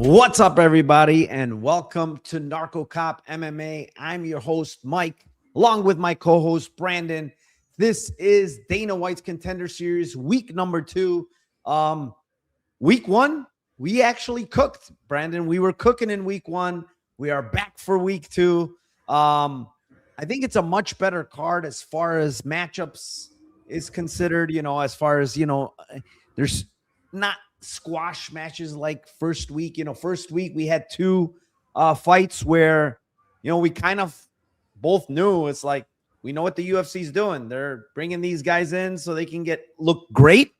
What's up, everybody, and welcome to Narco Cop MMA. I'm your host, Mike, along with my co-host, Brandon. This is Dana White's Contender Series, week number 2. Week 1, we actually cooked, Brandon. We were cooking in week 1. We are back for week 2. I think it's a much better card as far as matchups is considered, as far as, there's not squash matches like first week. First week we had 2 fights where, we kind of both knew it's like, we know what the UFC is doing. They're bringing these guys in so they can look great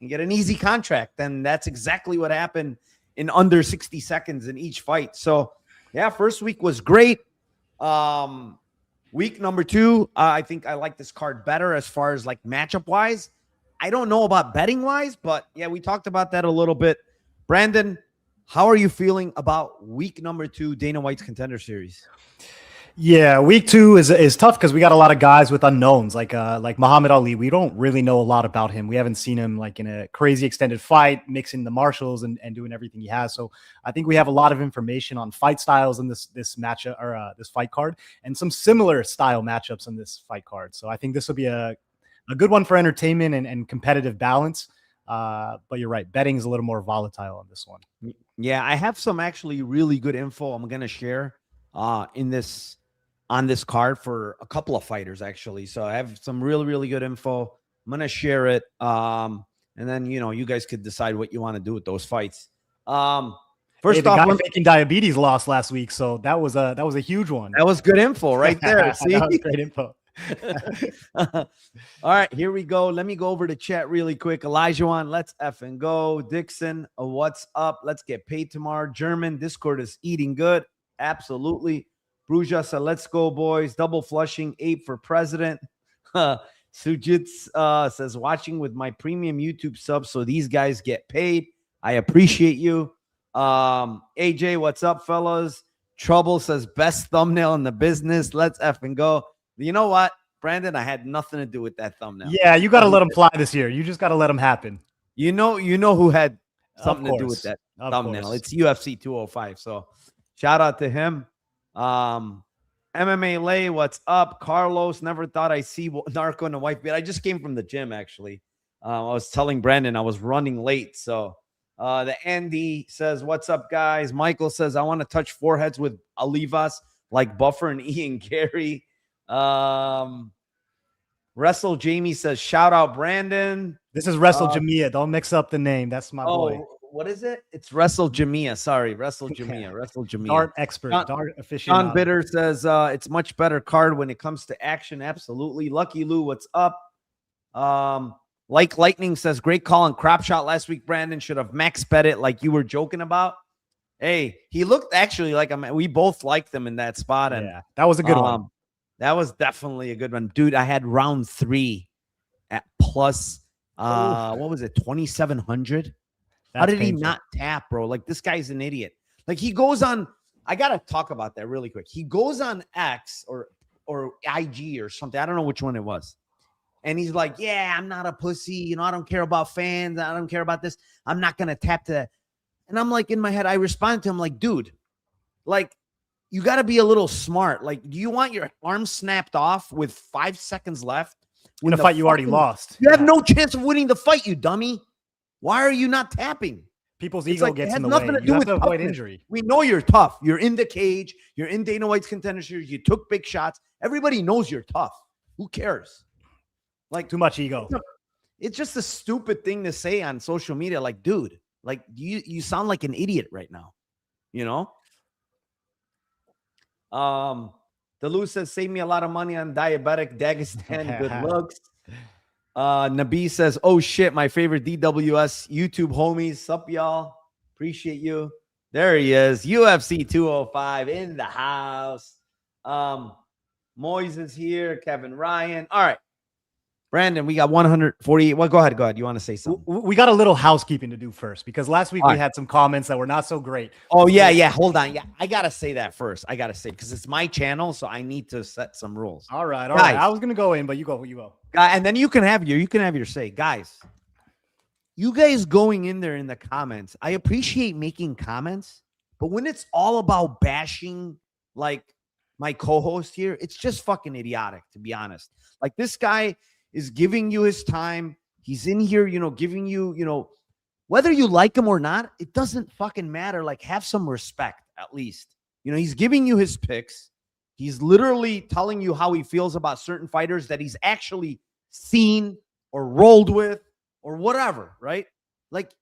and get an easy contract. And that's exactly what happened in under 60 seconds in each fight. So yeah, first week was great. Week number 2, I think I like this card better as far as like matchup wise. I don't know about betting wise, but yeah, we talked about that a little bit. Brandon, how are you feeling about week number 2, Dana White's Contender Series? Yeah, week 2 is tough because we got a lot of guys with unknowns, like Muhammad Ali. We don't really know a lot about him. We haven't seen him like in a crazy extended fight, mixing the martials and doing everything he has. So I think we have a lot of information on fight styles in this matchup or this fight card, and some similar style matchups in this fight card. So I think this will be a good one for entertainment and competitive balance. But you're right. Betting is a little more volatile on this one. Yeah, I have some actually really good info I'm going to share on this card for a couple of fighters, actually. So I have some really, really good info. I'm going to share it. And then, you guys could decide what you want to do with those fights. First the off, guy faking diabetes lost last week. So that was a huge one. That was good info right there. See? That was great info. All right, here we go. Let me go over to chat really quick. Elijah, let's effing go. Dixon, what's up? Let's get paid tomorrow. German, Discord is eating good. Absolutely. Bruja said, let's go, boys. Double flushing, 8 for president. Sujits says, watching with my premium YouTube sub, so these guys get paid. I appreciate you. AJ, what's up, fellas? Trouble says, best thumbnail in the business. Let's effing go. You know what, Brandon? I had nothing to do with that thumbnail. Yeah, you got to let them fly this year. You just got to let them happen. You know who had something to do with that thumbnail. Course. It's UFC 205. So shout out to him. MMA Lay, what's up? Carlos, never thought I'd see Narco in a white beard. I just came from the gym, actually. I was telling Brandon I was running late. So the Andy says, what's up, guys? Michael says, I want to touch foreheads with Alivas like Buffer and Ian Gary. Wrestle Jamie says, shout out Brandon. This is Wrestle Jamia. Don't mix up the name. That's my boy. What is it? It's Wrestle Jamia. Sorry, Wrestle Jamia. Wrestle Jamia. Dart expert, dart aficionado. John Bitter says it's much better card when it comes to action. Absolutely. Lucky Lou, what's up? Like Lightning says, great call on crap shot last week. Brandon should have max bet it like you were joking about. Hey, he looked actually like we both liked him in that spot. And yeah, that was a good one. That was definitely a good one. Dude, I had round 3 at plus, what was it, 2,700? How did he not tap, bro? Like, this guy's an idiot. Like, he goes on, I got to talk about that really quick. He goes on X or IG or something. I don't know which one it was. And he's like, yeah, I'm not a pussy. I don't care about fans. I don't care about this. I'm not going to tap to that. And I'm like, in my head, I respond to him like, dude, like, you got to be a little smart. Like, do you want your arm snapped off with 5 seconds left? In a fight you already lost. You have no chance of winning the fight, you dummy. Why are you not tapping? People's ego gets in the way. Nothing to do with avoid injury. We know you're tough. You're in the cage. You're in Dana White's Contender Series. You took big shots. Everybody knows you're tough. Who cares? Like, too much ego. It's just a stupid thing to say on social media. Like, dude, like you sound like an idiot right now. Delu says, save me a lot of money on diabetic Dagestan. Good looks. Nabi says, oh shit, my favorite DWS YouTube homies. Sup, y'all? Appreciate you. There he is. UFC 205 in the house. Moyes is here. Kevin Ryan. All right. Brandon, we got 148. Well, go ahead. You want to say something? We got a little housekeeping to do first because last week we had some comments that were not so great. Oh, yeah. Hold on. Yeah, I got to say that first. I got to say, because it's my channel, so I need to set some rules. All right. I was going to go in, but you go. And then you can have your say. Guys, you guys going in there in the comments, I appreciate making comments, but when it's all about bashing like my co-host here, it's just fucking idiotic, to be honest. Like, this guy is giving you his time. He's in here, giving you, whether you like him or not, it doesn't fucking matter. Like, have some respect at least. He's giving you his picks. He's literally telling you how he feels about certain fighters that he's actually seen or rolled with or whatever, right? Like,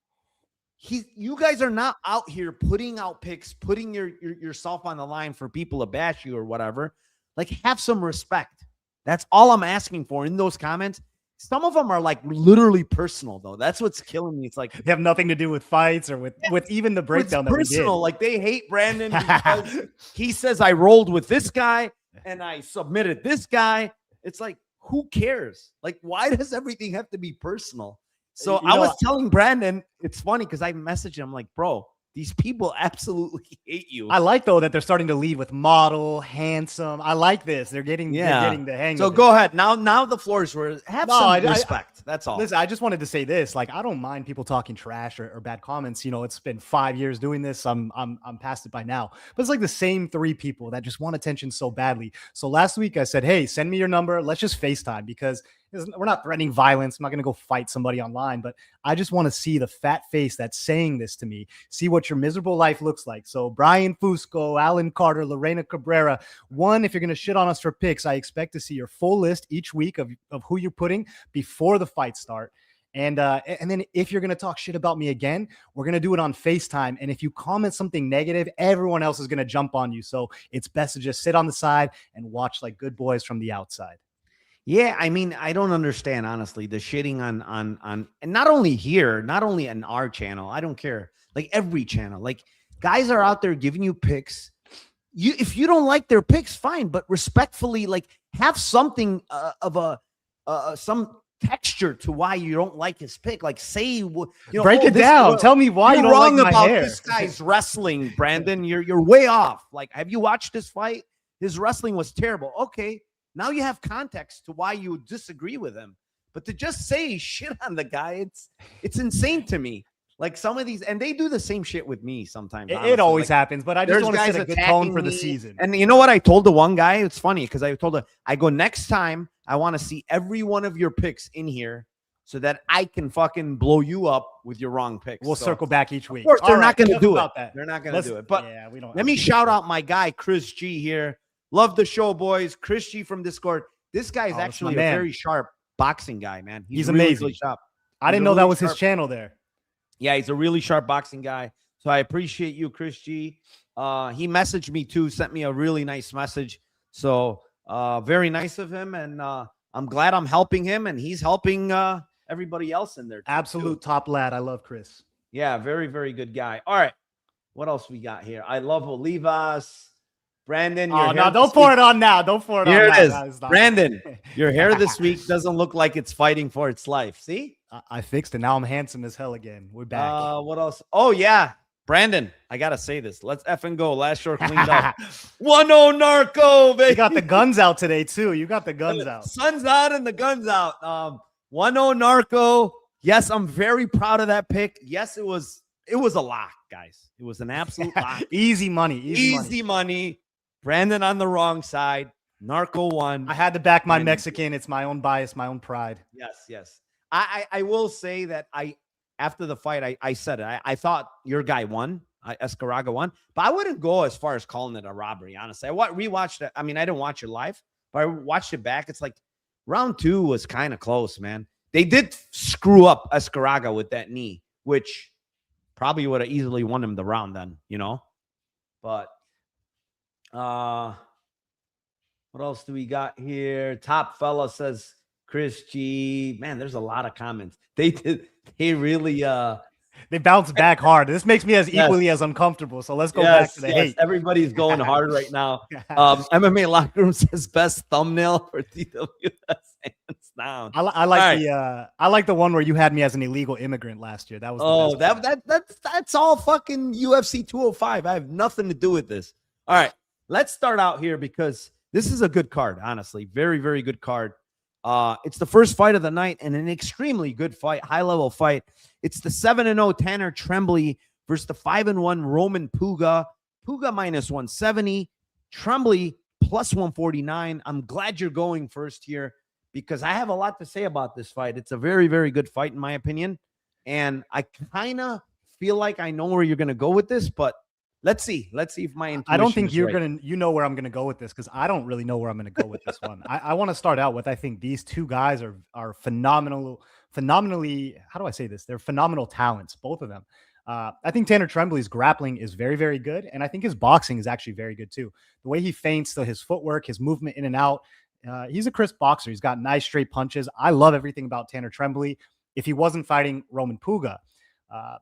you guys are not out here putting out picks, putting yourself on the line for people to bash you or whatever. Like, have some respect. That's all I'm asking for in those comments. Some of them are like literally personal, though. That's what's killing me. It's like they have nothing to do with fights or with even the breakdown that personal. we did. Like, they hate Brandon because he says I rolled with this guy and I submitted this guy. It's like, who cares? Like, why does everything have to be personal? So I was telling Brandon, it's funny because I messaged him like, bro, these people absolutely hate you. I like, though, that they're starting to lead with model, handsome. I like this. They're getting the hang so of it. Go ahead. Now the floor is yours. Have some respect. That's all. Listen, I just wanted to say this. Like, I don't mind people talking trash or bad comments. It's been 5 years doing this. I'm past it by now. But it's like the same 3 people that just want attention so badly. So last week I said, hey, send me your number. Let's just FaceTime, because we're not threatening violence. I'm not going to go fight somebody online, but I just want to see the fat face that's saying this to me, see what your miserable life looks like. So Brian Fusco, Alan Carter, Lorena Cabrera, if you're going to shit on us for picks, I expect to see your full list each week of who you're putting before the fight start. And then if you're going to talk shit about me again, we're going to do it on FaceTime. And if you comment something negative, everyone else is going to jump on you. So it's best to just sit on the side and watch like good boys from the outside. Yeah, I mean, I don't understand, honestly, the shitting on and not only here, not only on our channel, I don't care, like every channel. Like, guys are out there giving you picks. If you don't like their picks, fine, but respectfully, like, have something of some texture to why you don't like his pick. Like, say, break it down. Tell me why you don't wrong like my about hair. This guy's wrestling, Brandon. You're way off. Like, have you watched this fight? His wrestling was terrible. Okay. Now you have context to why you disagree with him. But to just say shit on the guy, it's insane to me. Like, some of these, and they do the same shit with me sometimes. It always happens, but I just want to set a good tone for the season. And you know what I told the one guy? It's funny because I told him, I go, next time I want to see every one of your picks in here so that I can fucking blow you up with your wrong picks. We'll circle back each week. Of course, they're not going to do it. That. They're not going to do it. But yeah, we don't. Let me shout out my guy, Chris G here. Love the show, boys. Chris G from Discord. This guy is actually a very sharp boxing guy, man. He's amazing. Really sharp. I didn't know that was his channel there. Yeah, he's a really sharp boxing guy. So I appreciate you, Chris G. He messaged me too, sent me a really nice message. So very nice of him. And I'm glad I'm helping him, and he's helping everybody else in there. Absolute top lad. I love Chris. Yeah, very, very good guy. All right. What else we got here? I love Olivas. Brandon, don't pour it on now. Don't pour it on now. Here it is. Brandon, your hair this week doesn't look like it's fighting for its life. See? I fixed it. Now I'm handsome as hell again. We're back. What else? Oh, yeah. Brandon, I got to say this. Let's effing go. Last short cleaned up. 1-0 Narco, baby. You got the guns out today, too. You got the guns out. Sun's out and the guns out. 1-0 Narco. Yes, I'm very proud of that pick. Yes, it was a lock, guys. It was an absolute lock. Easy money. Easy money. Brandon on the wrong side. Narco won. I had to back my Mexican. It's my own bias, my own pride. Yes. I will say that after the fight, I said it. I thought your guy won. Escaraga won. But I wouldn't go as far as calling it a robbery, honestly. I rewatched it. I mean, I didn't watch it live, but I watched it back. It's like round 2 was kind of close, man. They did screw up Escaraga with that knee, which probably would have easily won him the round then, But what else do we got here? Top fella says Chris G. Man, there's a lot of comments. They really they bounced back hard. This makes me as equally as uncomfortable. So let's go back to the hate. Everybody's going hard right now. MMA Locker Room says best thumbnail for DWS hands down. I like the one where you had me as an illegal immigrant last year. That was that's all fucking UFC 205. I have nothing to do with this. All right. Let's start out here because this is a good card, honestly. Very, very good card. It's the first fight of the night and an extremely good fight, high-level fight. It's the 7-0 Tanner Trembley versus the 5-1 Roman Puga. Puga minus 170, Trembley plus 149. I'm glad you're going first here because I have a lot to say about this fight. It's a very, very good fight in my opinion. And I kind of feel like I know where you're going to go with this, but let's see. Let's see if my intuition I don't think is you're right. going to, you know where I'm going to go with this because I don't really know where I'm going to go with this one. I want to start out with, I think these two guys are phenomenally, how do I say this? They're phenomenal talents, both of them. I think Tanner Trembley's grappling is very, very good. And I think his boxing is actually very good too. The way he feints, his footwork, his movement in and out. He's a crisp boxer. He's got nice straight punches. I love everything about Tanner Trembley. If he wasn't fighting Roman Puga,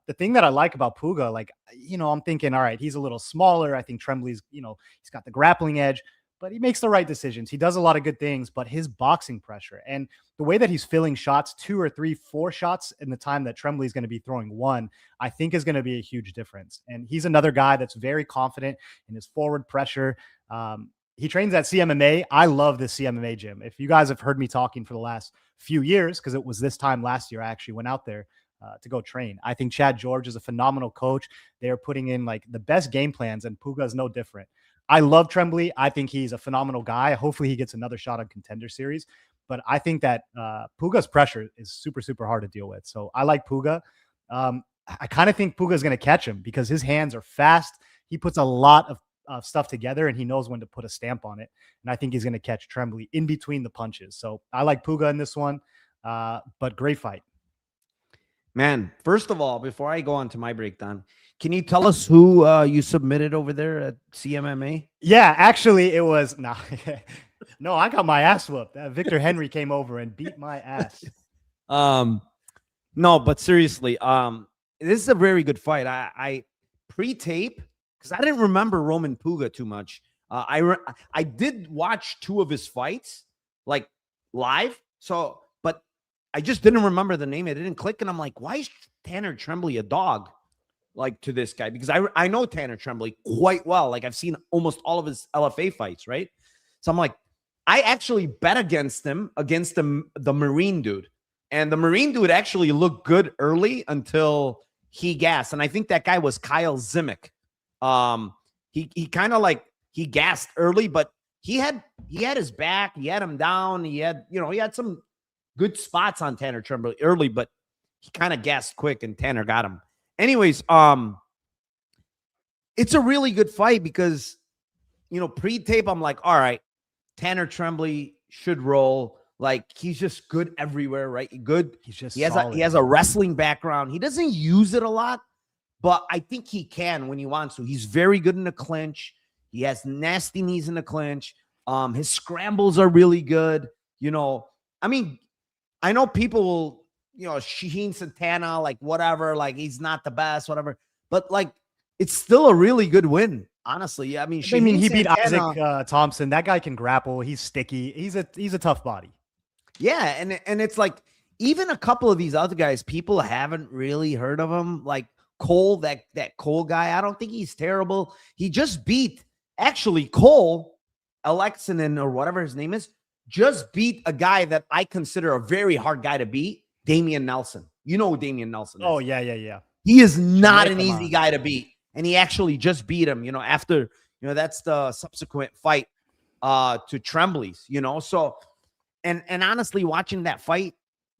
the thing that I like about Puga, like, I'm thinking, all right, he's a little smaller. I think Trembley's, he's got the grappling edge, but he makes the right decisions. He does a lot of good things, but his boxing pressure and the way that he's filling shots, 2 or 3, 4 shots in the time that Trembley's going to be throwing 1, I think is going to be a huge difference. And he's another guy that's very confident in his forward pressure. He trains at CMMA. I love this CMMA gym. If you guys have heard me talking for the last few years, because it was this time last year, I actually went out there to go train. I think Chad George is a phenomenal coach. They are putting in like the best game plans, and Puga is no different. I love Trembley. I think he's a phenomenal guy. Hopefully he gets another shot on Contender Series. But I think that Puga's pressure is super, super hard to deal with. So I like Puga. I kind of think Puga is going to catch him because his hands are fast. He puts a lot of stuff together and he knows when to put a stamp on it. And I think he's going to catch Trembley in between the punches. So I like Puga in this one, but great fight. Man, first of all, before I go on to my breakdown, can you tell us who you submitted over there at CMMA? Yeah, actually, it was no, I got my ass whooped. Victor Henry came over and beat my ass. No, but seriously, this is a very good fight. I pre-tape because I didn't remember Roman Puga too much. I did watch 2 of his fights like live, so but I just didn't remember the name. It didn't click, and I'm like, why is Tanner Trembley a dog? Like to this guy, because I know Tanner Trembley quite well. Like I've seen almost all of his LFA fights, right? So I'm like, I actually bet against the Marine dude. And the Marine dude actually looked good early until he gassed. And I think that guy was Kyle Zimick. He kind of like he gassed early, but he had his back, he had him down, he had some good spots on Tanner Trembley early, but he kind of gassed quick and Tanner got him. Anyways, it's a really good fight because, pre-tape, I'm like, all right, Tanner Trembley should roll. Like, he's just good everywhere, right? Good. He has a wrestling background. He doesn't use it a lot, but I think he can when he wants to. He's very good in the clinch. He has nasty knees in the clinch. His scrambles are really good. I mean, I know people will, Shaheen Santana, like whatever, like he's not the best, whatever. But like, it's still a really good win, honestly. I mean, he beat Isaac Thompson. That guy can grapple. He's sticky. He's a tough body. Yeah, and it's like even a couple of these other guys, people haven't really heard of him. Like Cole, that Cole guy. I don't think he's terrible. He just beat Cole Alexanen or whatever his name is. Just beat a guy that I consider a very hard guy to beat. Damian Nelson. You know who Damian Nelson is. Oh, yeah. He is not an easy guy to beat. And he actually just beat him, after, that's the subsequent fight to Trembley's, So, and honestly, watching that fight,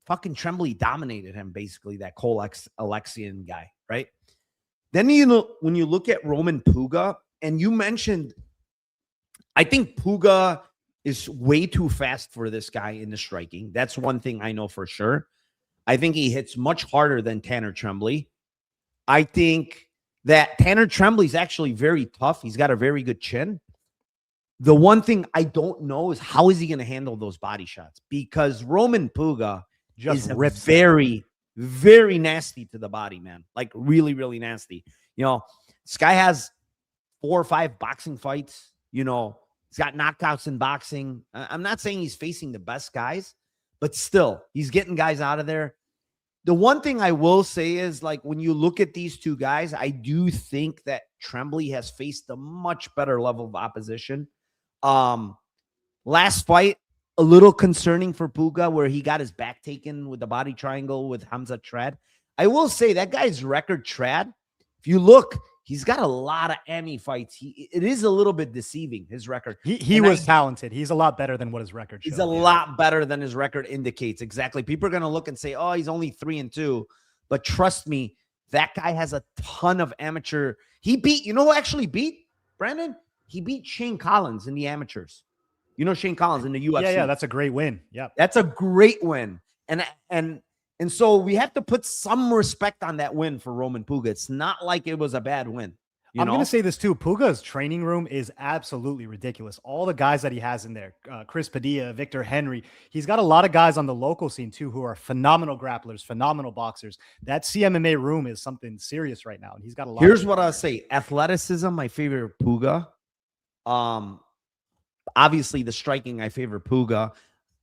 fucking Trembley dominated him, basically, that Cole Alexian guy, right? Then, when you look at Roman Puga, and you mentioned, I think Puga is way too fast for this guy in the striking. That's one thing I know for sure. I think he hits much harder than Tanner Trembley. I think that Tanner Trembley is actually very tough. He's got a very good chin. The one thing I don't know is how is he going to handle those body shots? Because Roman Puga just is very, very nasty to the body, man. Like really, really nasty. This guy has 4 or 5 boxing fights. He's got knockouts in boxing. I'm not saying he's facing the best guys, but still, he's getting guys out of there. The one thing I will say is, like, when you look at these two guys, I do think that Trembley has faced a much better level of opposition. Last fight, a little concerning for Puga, where he got his back taken with the body triangle with Hamza Trad. I will say that guy's record Trad, if you look, he's got a lot of Emmy fights. It is a little bit deceiving, his record. He was talented. He's a lot better than what his record showed. He's a lot better than his record indicates. Exactly. People are going to look and say, oh, he's only 3-2. But trust me, that guy has a ton of amateur. He beat, you know who actually beat, Brandon? He beat Shane Collins in the amateurs. You know Shane Collins in the UFC. Yeah, that's a great win. Yeah. That's a great win. And so we have to put some respect on that win for Roman Puga. It's not like it was a bad win. I'm going to say this too. Puga's training room is absolutely ridiculous. All the guys that he has in there, Chris Padilla, Victor Henry, he's got a lot of guys on the local scene too who are phenomenal grapplers, phenomenal boxers. That CMMA room is something serious right now. And he's got a lot. Here's what I'll say. Athleticism, my favorite Puga. Obviously the striking, I favor Puga.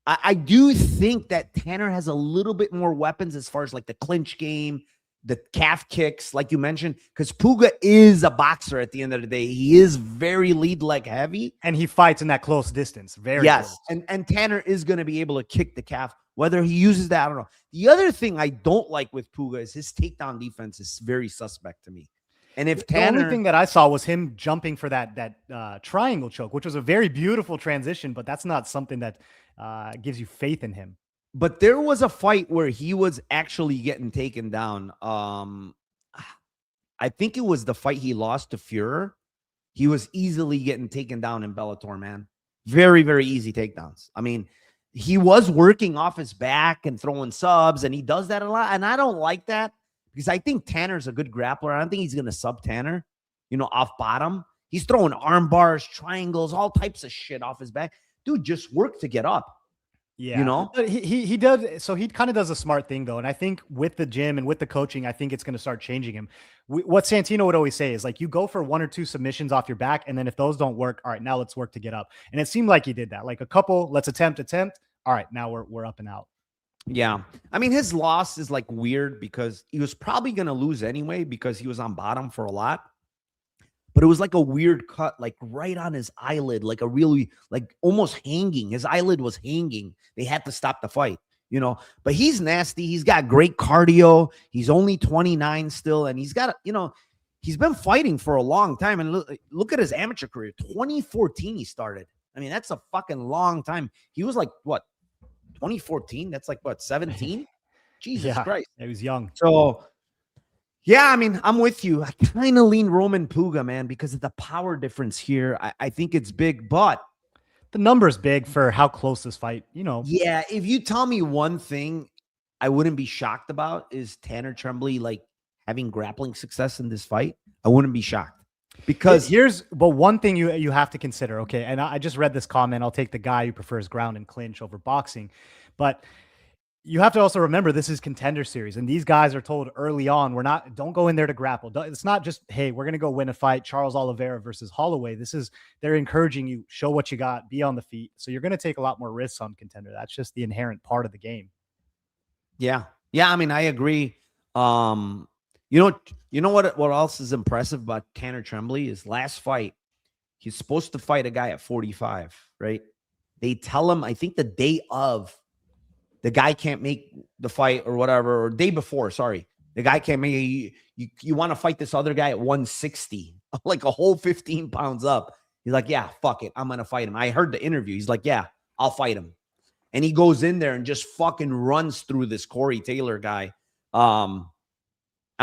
I do think that Tanner has a little bit more weapons as far as like the clinch game, the calf kicks, like you mentioned, because Puga is a boxer at the end of the day. He is very lead leg heavy. And he fights in that close distance. Very close. And Tanner is going to be able to kick the calf. Whether he uses that, I don't know. The other thing I don't like with Puga is his takedown defense is very suspect to me. And if Tanner, the only thing that I saw was him jumping for that triangle choke, which was a very beautiful transition, but that's not something that gives you faith in him. But there was a fight where he was actually getting taken down. I think it was the fight he lost to Fuhrer. He was easily getting taken down in Bellator, man. Very, very easy takedowns. I mean, he was working off his back and throwing subs, and he does that a lot. And I don't like that because I think Tanner's a good grappler. I don't think he's going to sub Tanner, off bottom. He's throwing arm bars, triangles, all types of shit off his back. Dude, just work to get up. Yeah, But he does. So he kind of does a smart thing though. And I think with the gym and with the coaching, I think it's going to start changing him. What Santino would always say is like, you go for 1 or 2 submissions off your back. And then if those don't work, all right, now let's work to get up. And it seemed like he did that. Like a couple, let's attempt. All right, now we're up and out. Yeah. I mean, his loss is like weird because he was probably going to lose anyway because he was on bottom for a lot. But it was like a weird cut, like right on his eyelid, like a really, like almost hanging. His eyelid was hanging. They had to stop the fight, But he's nasty. He's got great cardio. He's only 29 still. And he's got, he's been fighting for a long time. And look at his amateur career. 2014 he started. I mean, that's a fucking long time. He was like, what, 2014? That's like, what, 17? Jesus Christ. He was young. So, yeah, I mean, I'm with you. I kind of lean Roman Puga, man, because of the power difference here. I think it's big, but the number's big for how close this fight, Yeah, if you tell me one thing I wouldn't be shocked about is Tanner Trembley like having grappling success in this fight. I wouldn't be shocked. Because but one thing you have to consider, okay, and I just read this comment. I'll take the guy who prefers ground and clinch over boxing, but you have to also remember this is Contender Series, and these guys are told early on, don't go in there to grapple. It's not just, hey, we're going to go win a fight, Charles Oliveira versus Holloway. They're encouraging you, show what you got, be on the feet. So you're going to take a lot more risks on Contender. That's just the inherent part of the game. Yeah. I mean, I agree. You know what else is impressive about Tanner Trembley is last fight, he's supposed to fight a guy at 45, right? They tell him, I think the day of, the guy can't make the fight or whatever, or day before, sorry. The guy can't make you want to fight this other guy at 160, like a whole 15 pounds up. He's like, yeah, fuck it. I'm going to fight him. I heard the interview. He's like, yeah, I'll fight him. And he goes in there and just fucking runs through this Corey Taylor guy. I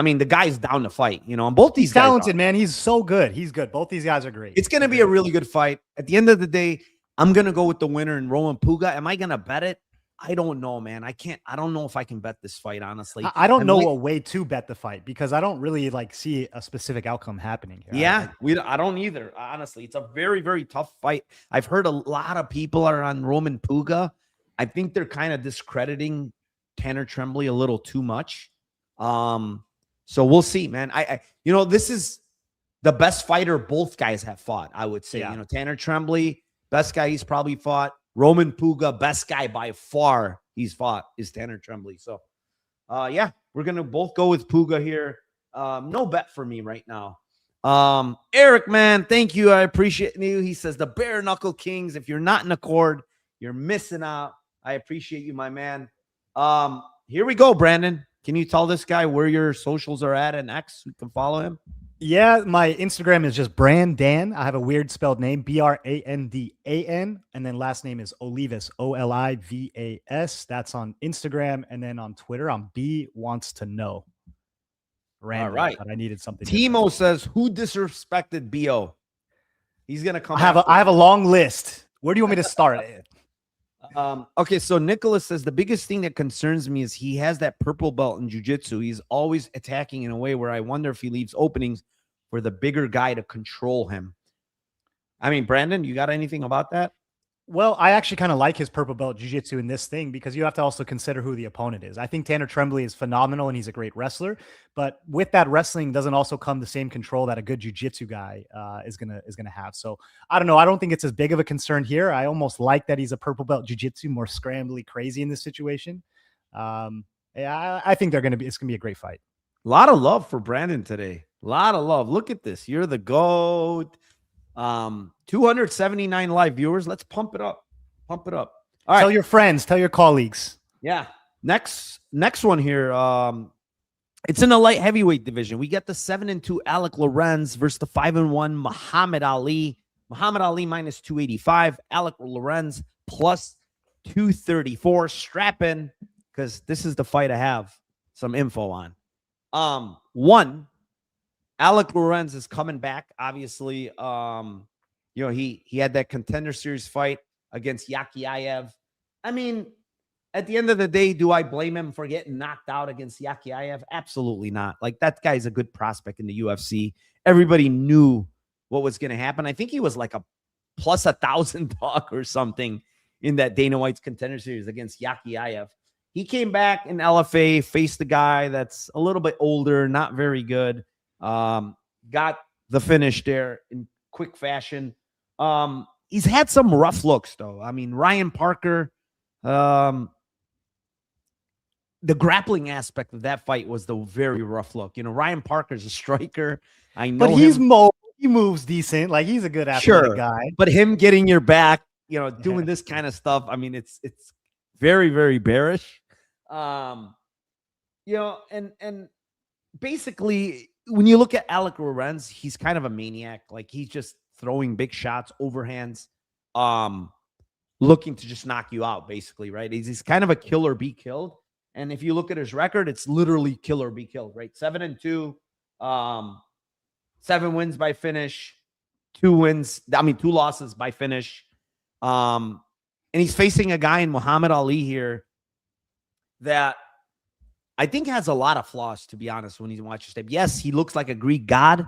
mean, the guy's down to fight, and both these guys talented, man. He's so good. He's good. Both these guys are great. It's going to be a really good fight. At the end of the day, I'm going to go with the winner in Roman Puga. Am I going to bet it? I don't know, man. I don't know if I can bet this fight, honestly. I don't know a way to bet the fight because I don't really see a specific outcome happening here. Yeah, I don't either. Honestly, it's a very, very tough fight. I've heard a lot of people are on Roman Puga. I think they're kind of discrediting Tanner Trembley a little too much. So we'll see, man. This is the best fighter both guys have fought, I would say. Yeah. Tanner Trembley, best guy he's probably fought. Roman Puga, best guy by far he's fought is Tanner Trembley. So, we're going to both go with Puga here. No bet for me right now. Eric, man, thank you. I appreciate you. He says the bare knuckle kings. If you're not in accord, You're missing out. I appreciate you, my man. Here we go, Brandon. Can you tell this guy where your socials are at and X? We can follow him. Yeah, my Instagram is just Brandan. I have a weird spelled name, Brandan, and then last name is Olivas, Olivas. That's on Instagram, and then on Twitter, I'm B Wants to Know. Random, All right. but I needed something. Timo different. says, "Who disrespected Bo?" He's gonna come. I have a long list. Where do you want me to start? Okay, so Nicholas says the biggest thing that concerns me is he has that purple belt in jiu-jitsu. He's always attacking in a way where I wonder if he leaves openings for the bigger guy to control him. I mean, Brandon, you got anything about that? Well, I actually kind of like his purple belt jiu-jitsu in this thing because you have to also consider who the opponent is. I think Tanner Trembley is phenomenal and he's a great wrestler, but with that wrestling doesn't also come the same control that a good jiu-jitsu guy is gonna have. So I don't know. I don't think it's as big of a concern here. I almost like that he's a purple belt jiu-jitsu, more scrambly, crazy in this situation. Yeah, I think it's gonna be a great fight. A lot of love for Brandon today. A lot of love. Look at this. You're the GOAT. 279 live viewers. Let's pump it up. Pump it up. All right. Tell your friends, tell your colleagues. Yeah. Next one here. It's in the light heavyweight division. We get the 7-2 Alec Lorenz versus the 5-1 Muhammad Ali. Muhammad Ali minus 285. Alec Lorenz plus 234. Strap in because this is the fight I have some info on. One, Alec Lorenz is coming back. Obviously, he had that Contender Series fight against Yakiev. I mean, at the end of the day, do I blame him for getting knocked out against Yakiev? Absolutely not. Like, that guy's a good prospect in the UFC. Everybody knew what was going to happen. I think he was like a plus 1,000 dog or something in that Dana White's Contender Series against Yakiev. He came back in LFA, faced the guy that's a little bit older, not very good. Got the finish there in quick fashion. He's had some rough looks though. I mean, Ryan Parker, the grappling aspect of that fight was the very rough look. You know, Ryan Parker's a striker. I know, but he moves decent. Like, he's a good athletic guy. But him getting your back, doing this kind of stuff. I mean, it's very, very bearish. And basically, when you look at Alec Lorenz, he's kind of a maniac. Like, he's just throwing big shots, overhands, looking to just knock you out, basically, right? He's kind of a kill or be killed. And if you look at his record, it's literally kill or be killed, right? 7-2, 7 wins by finish, 2 losses by finish. And he's facing a guy in Muhammad Ali here that I think has a lot of flaws, to be honest, when you watch his tape. Yes, he looks like a Greek god.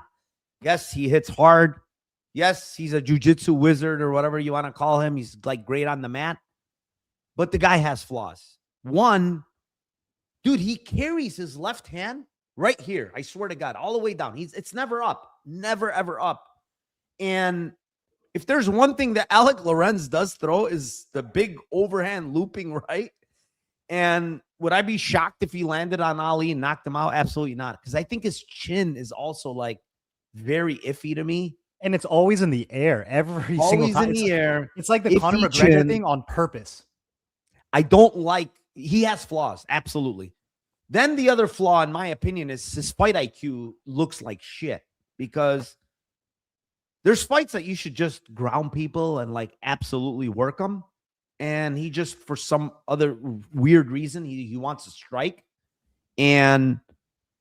Yes, he hits hard. Yes, he's a jiu-jitsu wizard or whatever you want to call him. He's like great on the mat. But the guy has flaws. One, dude, he carries his left hand right here. I swear to God, all the way down. It's never up. Never, ever up. And if there's one thing that Alec Lorenz does throw is the big overhand looping right. And would I be shocked if he landed on Ali and knocked him out? Absolutely not. Because I think his chin is also like very iffy to me. And it's always in the air every single time. In the air. It's like the Conor McGregor thing on purpose. I don't like, he has flaws. Absolutely. Then the other flaw, in my opinion, is his fight IQ looks like shit. Because there's fights that you should just ground people and like absolutely work them. And he just, for some other weird reason, he wants to strike. And,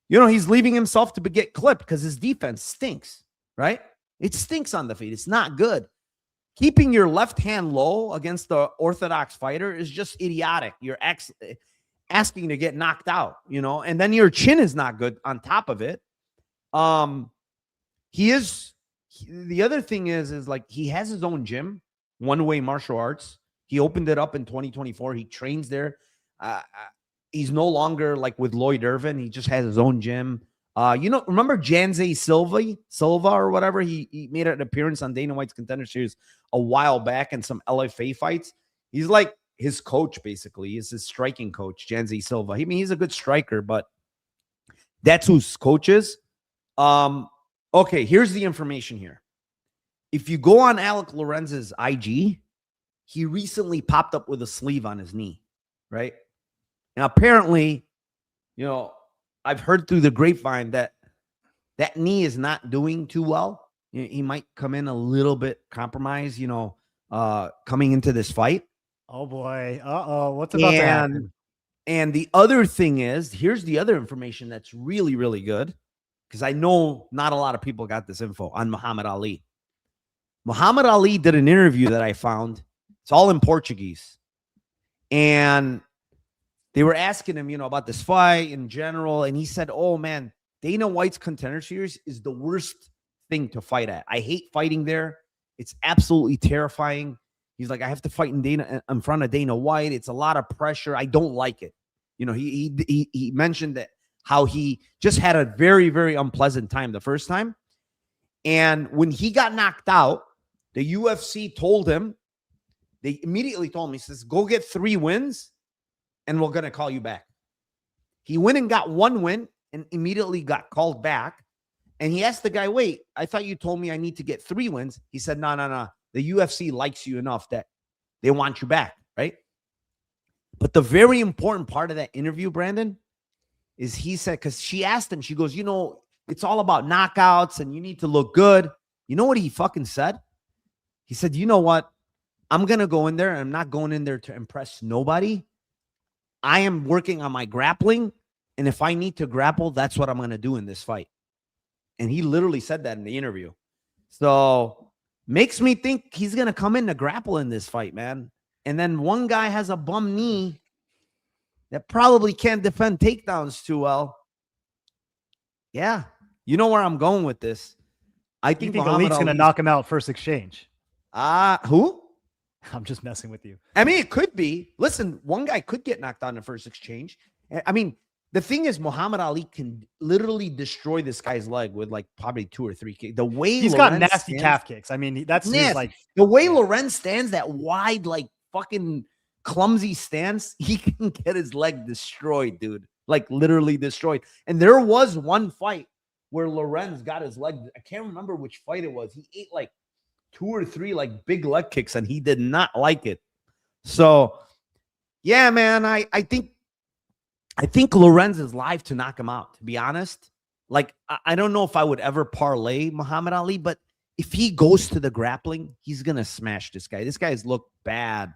he's leaving himself to get clipped because his defense stinks, right? It stinks on the feet. It's not good. Keeping your left hand low against the orthodox fighter is just idiotic. You're asking to get knocked out, and then your chin is not good on top of it. The other thing is like he has his own gym, one-way martial arts. He opened it up in 2024. He trains there. He's no longer like with Lloyd Irvin. He just has his own gym. Remember Janze Silva or whatever? He made an appearance on Dana White's Contender Series a while back in some LFA fights. He's like his coach, basically. He's his striking coach, Janze Silva. I mean, he's a good striker, but that's who's coach is. Okay, here's the information here. If you go on Alec Lorenz's IG, he recently popped up with a sleeve on his knee, right? And apparently, I've heard through the grapevine that knee is not doing too well. He might come in a little bit compromised, coming into this fight. Oh boy. What's about to happen? And the other thing is, here's the other information that's really, really good, because I know not a lot of people got this info on Muhammad Ali. Muhammad Ali did an interview that I found. It's all in Portuguese. And they were asking him, about this fight in general. And he said, oh, man, Dana White's Contender Series is the worst thing to fight at. I hate fighting there. It's absolutely terrifying. He's like, I have to fight in front of Dana White. It's a lot of pressure. I don't like it. He mentioned that how he just had a very, very unpleasant time the first time. And when he got knocked out, the UFC told him, they immediately told him, he says, go get 3 wins and we're going to call you back. He went and got 1 win and immediately got called back. And he asked the guy, wait, I thought you told me I need to get 3 wins. He said, no. The UFC likes you enough that they want you back, right? But the very important part of that interview, Brandon, is he said, because she asked him, she goes, it's all about knockouts and you need to look good. You know what he fucking said? He said, you know what? I'm going to go in there and I'm not going in there to impress nobody. I am working on my grappling. And if I need to grapple, that's what I'm going to do in this fight. And he literally said that in the interview. So makes me think he's going to come in to grapple in this fight, man. And then one guy has a bum knee that probably can't defend takedowns too well. Yeah. You know where I'm going with this. I think Elite's going to knock him out first exchange. Who? I'm just messing with you. I mean, it could be. Listen, one guy could get knocked out in the first exchange. I mean, the thing is, Muhammad Ali can literally destroy this guy's leg with like probably 2 or 3 kicks. The way he's got nasty calf kicks. I mean, that's like the way Lorenz stands, that wide, like fucking clumsy stance, he can get his leg destroyed, dude. Like literally destroyed. And there was one fight where Lorenz got his leg. I can't remember which fight it was. He ate like 2 or 3 like big leg kicks and he did not like it. So yeah, man, I think Lorenz is live to knock him out, to be honest. Like, I don't know if I would ever parlay Muhammad Ali, but if he goes to the grappling, he's going to smash this guy. This guy's looked bad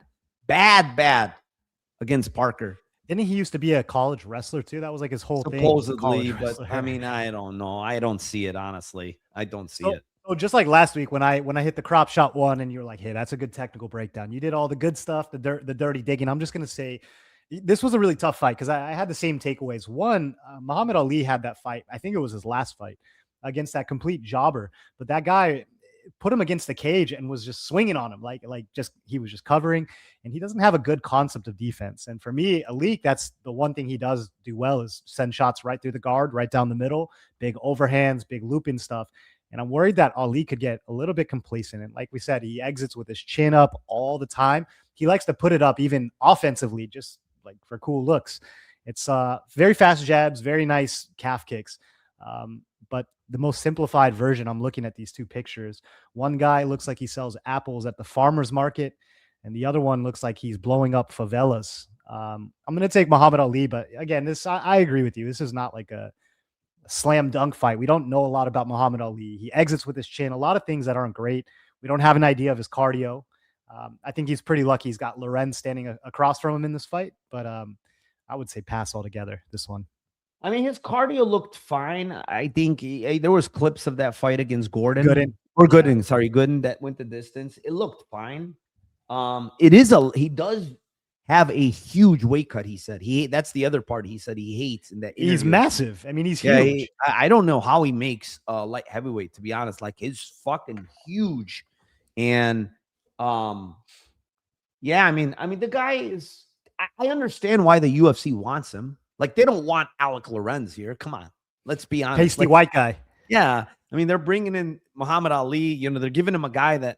against Parker. Didn't he used to be a college wrestler too? That was like his whole supposedly, thing. But I mean, I don't know. I don't see it, honestly. I don't see it. So just like last week when I hit the crop shot one and you were like, hey, that's a good technical breakdown. You did all the good stuff, the dirty digging. I'm just going to say this was a really tough fight because I had the same takeaways. One, Muhammad Ali had that fight. I think it was his last fight against that complete jobber. But that guy put him against the cage and was just swinging on him. He was just covering. And he doesn't have a good concept of defense. And for me, Ali, that's the one thing he does do well is send shots right through the guard, right down the middle, big overhands, big looping stuff. And I'm worried that Ali could get a little bit complacent. And like we said, he exits with his chin up all the time. He likes to put it up even offensively, just like for cool looks. It's very fast jabs, very nice calf kicks. But the most simplified version, I'm looking at these 2 pictures. One guy looks like he sells apples at the farmer's market, and the other one looks like he's blowing up favelas. I'm going to take Muhammad Ali, but again, I agree with you. This is not like a slam dunk fight. We don't know a lot about Muhammad Ali. He exits with his chin, a lot of things that aren't great. We don't have an idea of his cardio. I think he's pretty lucky he's got Lorenz standing across from him in this fight, but I would say pass altogether this one. I mean, his cardio looked fine. I think there was clips of that fight against Gooden that went the distance. It looked fine. He does have a huge weight cut. He said that's the other part he said he hates in that interview. He's massive. I mean, he's huge. I don't know how he makes light heavyweight, to be honest. Like, he's fucking huge. And yeah, I mean the guy is, I understand why the UFC wants him. Like, they don't want Alec Lorenz here. Come on, let's be honest. Pasty white guy. Yeah, I mean, they're bringing in Muhammad Ali. They're giving him a guy that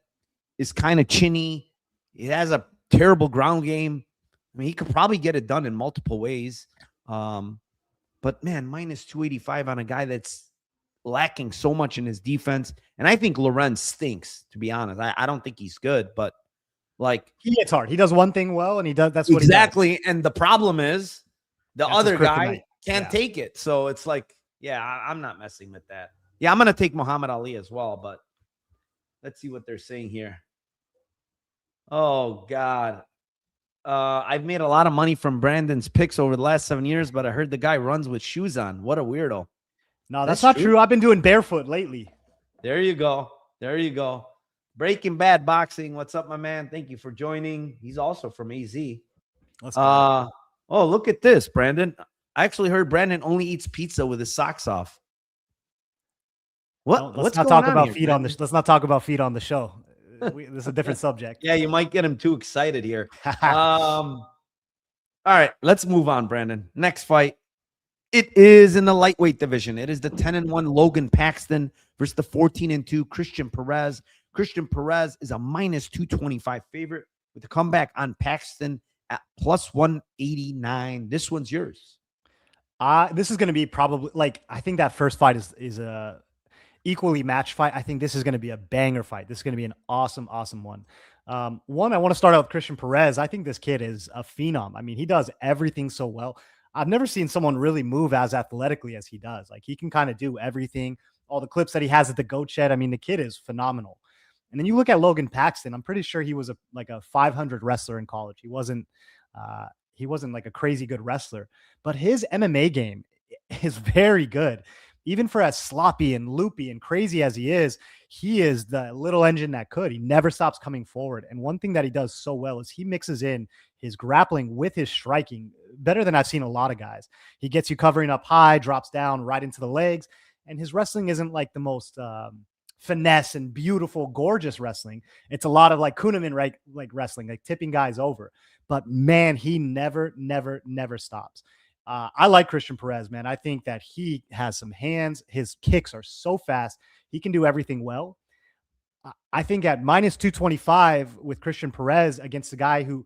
is kind of chinny. He has a terrible ground game. I mean, he could probably get it done in multiple ways. But man, minus 285 on a guy that's lacking so much in his defense. And I think Lorenz stinks, to be honest. I don't think he's good, but Like he hits hard. He does one thing well, and he does. That's what exactly. he does. And the problem is the That's his other guy kryptonite. can't take it. So it's like, yeah, I'm not messing with that. Yeah, I'm gonna take Muhammad Ali as well, but let's see what they're saying here. Oh God. I've made a lot of money from Brandon's picks over the last 7 years, but I heard the guy runs with shoes on. What a weirdo. No, that's not true. I've been doing barefoot lately. There you go. There you go. Breaking Bad Boxing. What's up, my man? Thank you for joining. He's also from AZ. Let's go. Oh, look at this, Brandon. I actually heard Brandon only eats pizza with his socks off. What? No, let's not talk about feet on the. Let's not talk about feet on the show. This is a different subject. Yeah, you might get him too excited here. All right, let's move on, Brandon. Next fight. It is in the lightweight division. It is the 10-1 Logan Paxton versus the 14-2 Christian Perez. Christian Perez is a minus 225 favorite with a comeback on Paxton at plus 189. This one's yours. This is going to be probably like, I think that first fight is a equally matched fight. I think this is going to be a banger fight. This is going to be an awesome one. One, I want to start out with Christian Perez. I think this kid is a phenom. I mean, he does everything so well. I've never seen someone really move as athletically as he does. Like, he can kind of do everything. All the clips that he has at the goat shed. I mean, the kid is phenomenal. And then you look at Logan Paxton. I'm pretty sure he was like a 500 wrestler in college. He wasn't like a crazy good wrestler, but his MMA game is very good. Even for as sloppy and loopy and crazy as he is the little engine that could. He never stops coming forward. And one thing that he does so well is he mixes in his grappling with his striking better than I've seen a lot of guys. He gets you covering up high, drops down right into the legs. And his wrestling isn't like the most finesse and beautiful, gorgeous wrestling. It's a lot of like Kuhneman, right? Like wrestling, like tipping guys over. But man, he never stops. I like Christian Perez, man. I think that he has some hands. His kicks are so fast. He can do everything well. I think at minus 225 with Christian Perez against a guy who,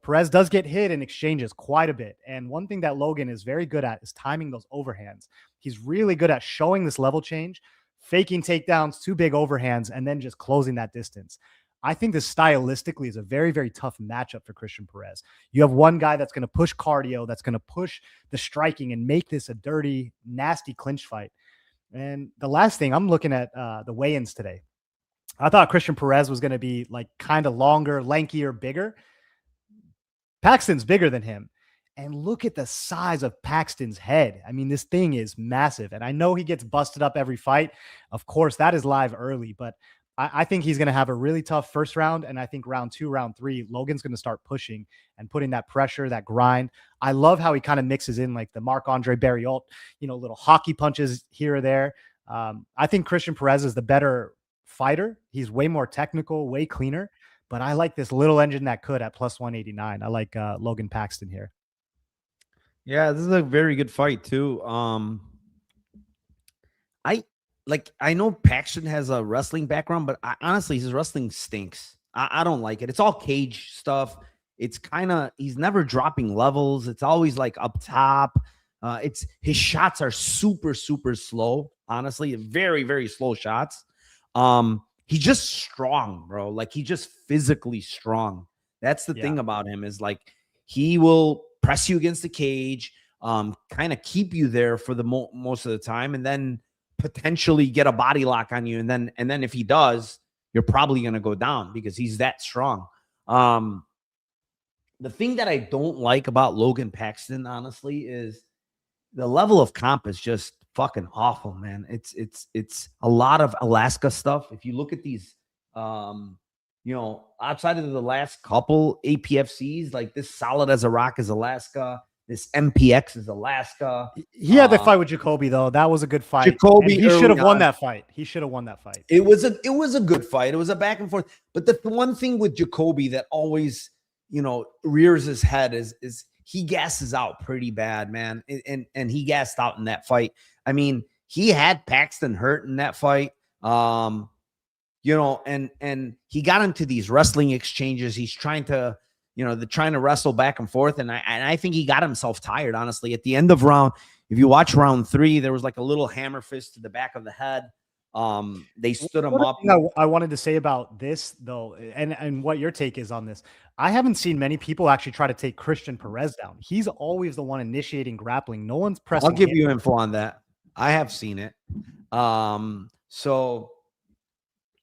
Perez does get hit in exchanges quite a bit. And one thing that Logan is very good at is timing those overhands. He's really good at showing this level change, faking takedowns, 2 big overhands, and then just closing that distance. I think this stylistically is a very, very tough matchup for Christian Perez. You have one guy that's going to push cardio, that's going to push the striking and make this a dirty, nasty clinch fight. And the last thing, I'm looking at the weigh-ins today. I thought Christian Perez was going to be like kind of longer, lankier, bigger. Paxton's bigger than him. And look at the size of Paxton's head. I mean, this thing is massive. And I know he gets busted up every fight. Of course, that is live early, but I think he's going to have a really tough first round. And I think round 2, round 3, Logan's going to start pushing and putting that pressure, that grind. I love how he kind of mixes in like the Marc-Andre Barriault, little hockey punches here or there. I think Christian Perez is the better fighter. He's way more technical, way cleaner, but I like this little engine that could at plus 189. I like Logan Paxton here. Yeah, this is a very good fight too. I know Paxton has a wrestling background, but honestly, his wrestling stinks. I don't like it. It's all cage stuff. It's he's never dropping levels. It's always like up top. His shots are super, super slow. Honestly, very, very slow shots. He's just strong, bro. Like, he's just physically strong. That's the thing about him, is like, he will press you against the cage, kind of keep you there for the most of the time, and then potentially get a body lock on you. And then if he does, you're probably going to go down because he's that strong. The thing that I don't like about Logan Paxton, honestly, is the level of comp is just fucking awful, man. It's a lot of Alaska stuff. If you look at these, outside of the last couple APFCs, like this Solid as a Rock is Alaska. This MPX is Alaska. He had the fight with Jacoby, though. That was a good fight. Jacoby, he should have won that fight. He should have won that fight. It was a good fight. It was a back and forth. But the one thing with Jacoby that always, rears his head is he gasses out pretty bad, man. And he gassed out in that fight. I mean, he had Paxton hurt in that fight. And he got into these wrestling exchanges. He's trying to, they're trying to wrestle back and forth. And I think he got himself tired, honestly. At the end of if you watch round 3, there was like a little hammer fist to the back of the head. They stood him One up. thing I wanted to say about this, though, and what your take is on this, I haven't seen many people actually try to take Christian Perez down. He's always the one initiating grappling. No one's pressing. I'll give you info on that. I have seen it.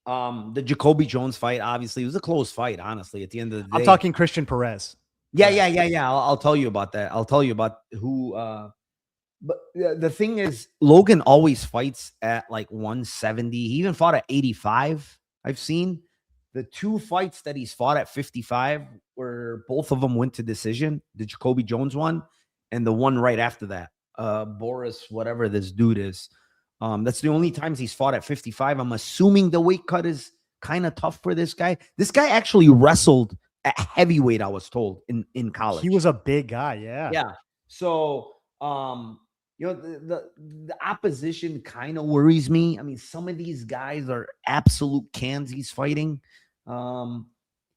The Jacoby Jones fight, obviously, it was a close fight, honestly, at the end of the day. I'm talking Christian Perez. Yeah. I'll tell you about that. I'll tell you about who. But the thing is, Logan always fights at like 170. He even fought at 85. I've seen the 2 fights that he's fought at 55, where both of them went to decision. The Jacoby Jones one, and the one right after that, Boris, whatever this dude is. That's the only times he's fought at 55. I'm assuming the weight cut is kind of tough for this guy. This guy actually wrestled at heavyweight, I was told, in college. He was a big guy, yeah. Yeah. So, the opposition kind of worries me. I mean, some of these guys are absolute cans he's fighting.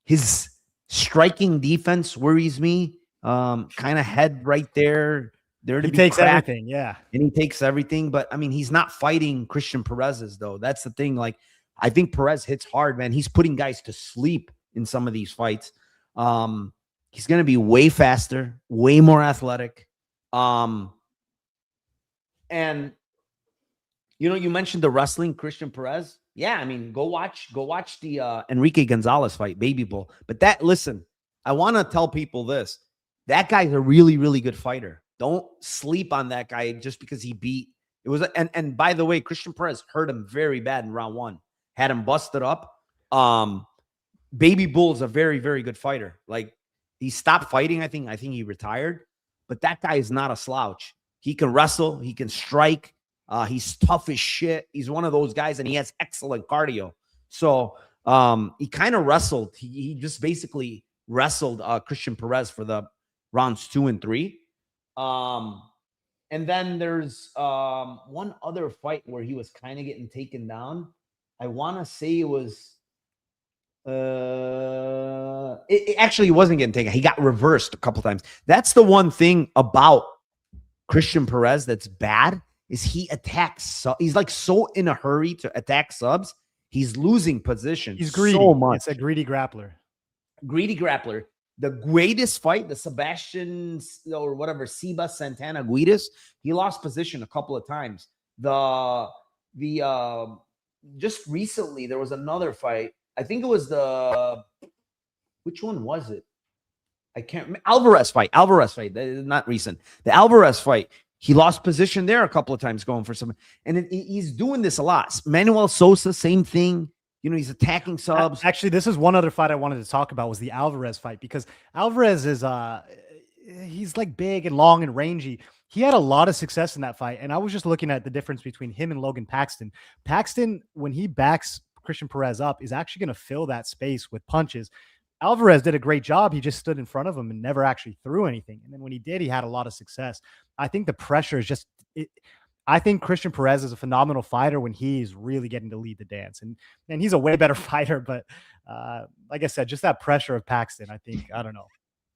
His striking defense worries me. Kind of head right there. He takes everything, yeah. And he takes everything. But, I mean, he's not fighting Christian Perez's, though. That's the thing. Like, I think Perez hits hard, man. He's putting guys to sleep in some of these fights. He's going to be way faster, way more athletic. And, you mentioned the wrestling, Christian Perez. Yeah, I mean, go watch the Enrique Gonzalez fight, Baby Bull. But listen, I want to tell people this. That guy's a really, really good fighter. Don't sleep on that guy just because he beat. It was, and by the way, Christian Perez hurt him very bad in round 1. Had him busted up. Baby Bull's a very, very good fighter. Like, he stopped fighting. I think he retired. But that guy is not a slouch. He can wrestle. He can strike. He's tough as shit. He's one of those guys, and he has excellent cardio. So he kind of wrestled. He just basically wrestled Christian Perez for the rounds 2 and 3. And then there's one other fight where he was kind of getting taken down. I want to say it was it actually wasn't getting taken. He got reversed a couple times. That's the one thing about Christian Perez that's bad, is he attacks. He's like so in a hurry to attack subs. He's losing position. He's greedy. So much. It's a greedy grappler. Greedy grappler. The greatest fight, the Sebastian or whatever, Seba Santana Guidas, he lost position a couple of times. Just recently there was another fight. I think it was which one was it? I can't remember. Alvarez fight. Not recent. The Alvarez fight. He lost position there a couple of times going for some. And he's doing this a lot. Manuel Sosa, same thing. He's attacking subs. Actually, this is one other fight I wanted to talk about, was the Alvarez fight, because Alvarez is he's like big and long and rangy. He had a lot of success in that fight. And I was just looking at the difference between him and Logan Paxton. Paxton, when he backs Christian Perez up, is actually going to fill that space with punches. Alvarez did a great job. He just stood in front of him and never actually threw anything. And then when he did, he had a lot of success. I think the pressure is just I think Christian Perez is a phenomenal fighter when he's really getting to lead the dance. And he's a way better fighter. But like I said, just that pressure of Paxton, I don't know.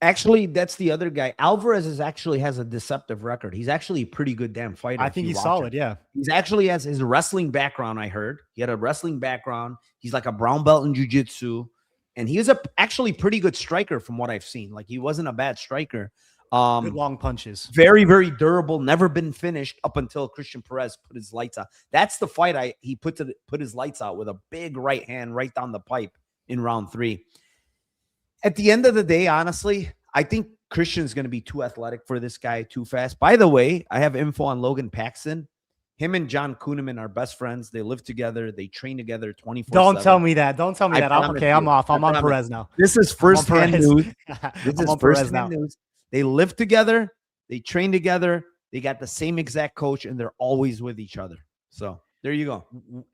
Actually, that's the other guy. Alvarez has a deceptive record. He's actually a pretty good damn fighter. I think he's solid, yeah. He's actually has his wrestling background, I heard. He had a wrestling background. He's like a brown belt in jiu-jitsu. And he was actually pretty good striker from what I've seen. Like, he wasn't a bad striker. Good long punches. Very, very durable. Never been finished up until Christian Perez put his lights out. That's the fight he put his lights out with a big right hand right down the pipe in round 3. At the end of the day, honestly, I think Christian's going to be too athletic for this guy, too fast. By the way, I have info on Logan Paxton. Him and John Kuhneman are best friends. They live together. They train together 24/7. Don't tell me that. Don't tell me that. I'm off. I'm on Perez now. This is firsthand news. This is firsthand news. They live together. They train together. They got the same exact coach, and they're always with each other. So there you go.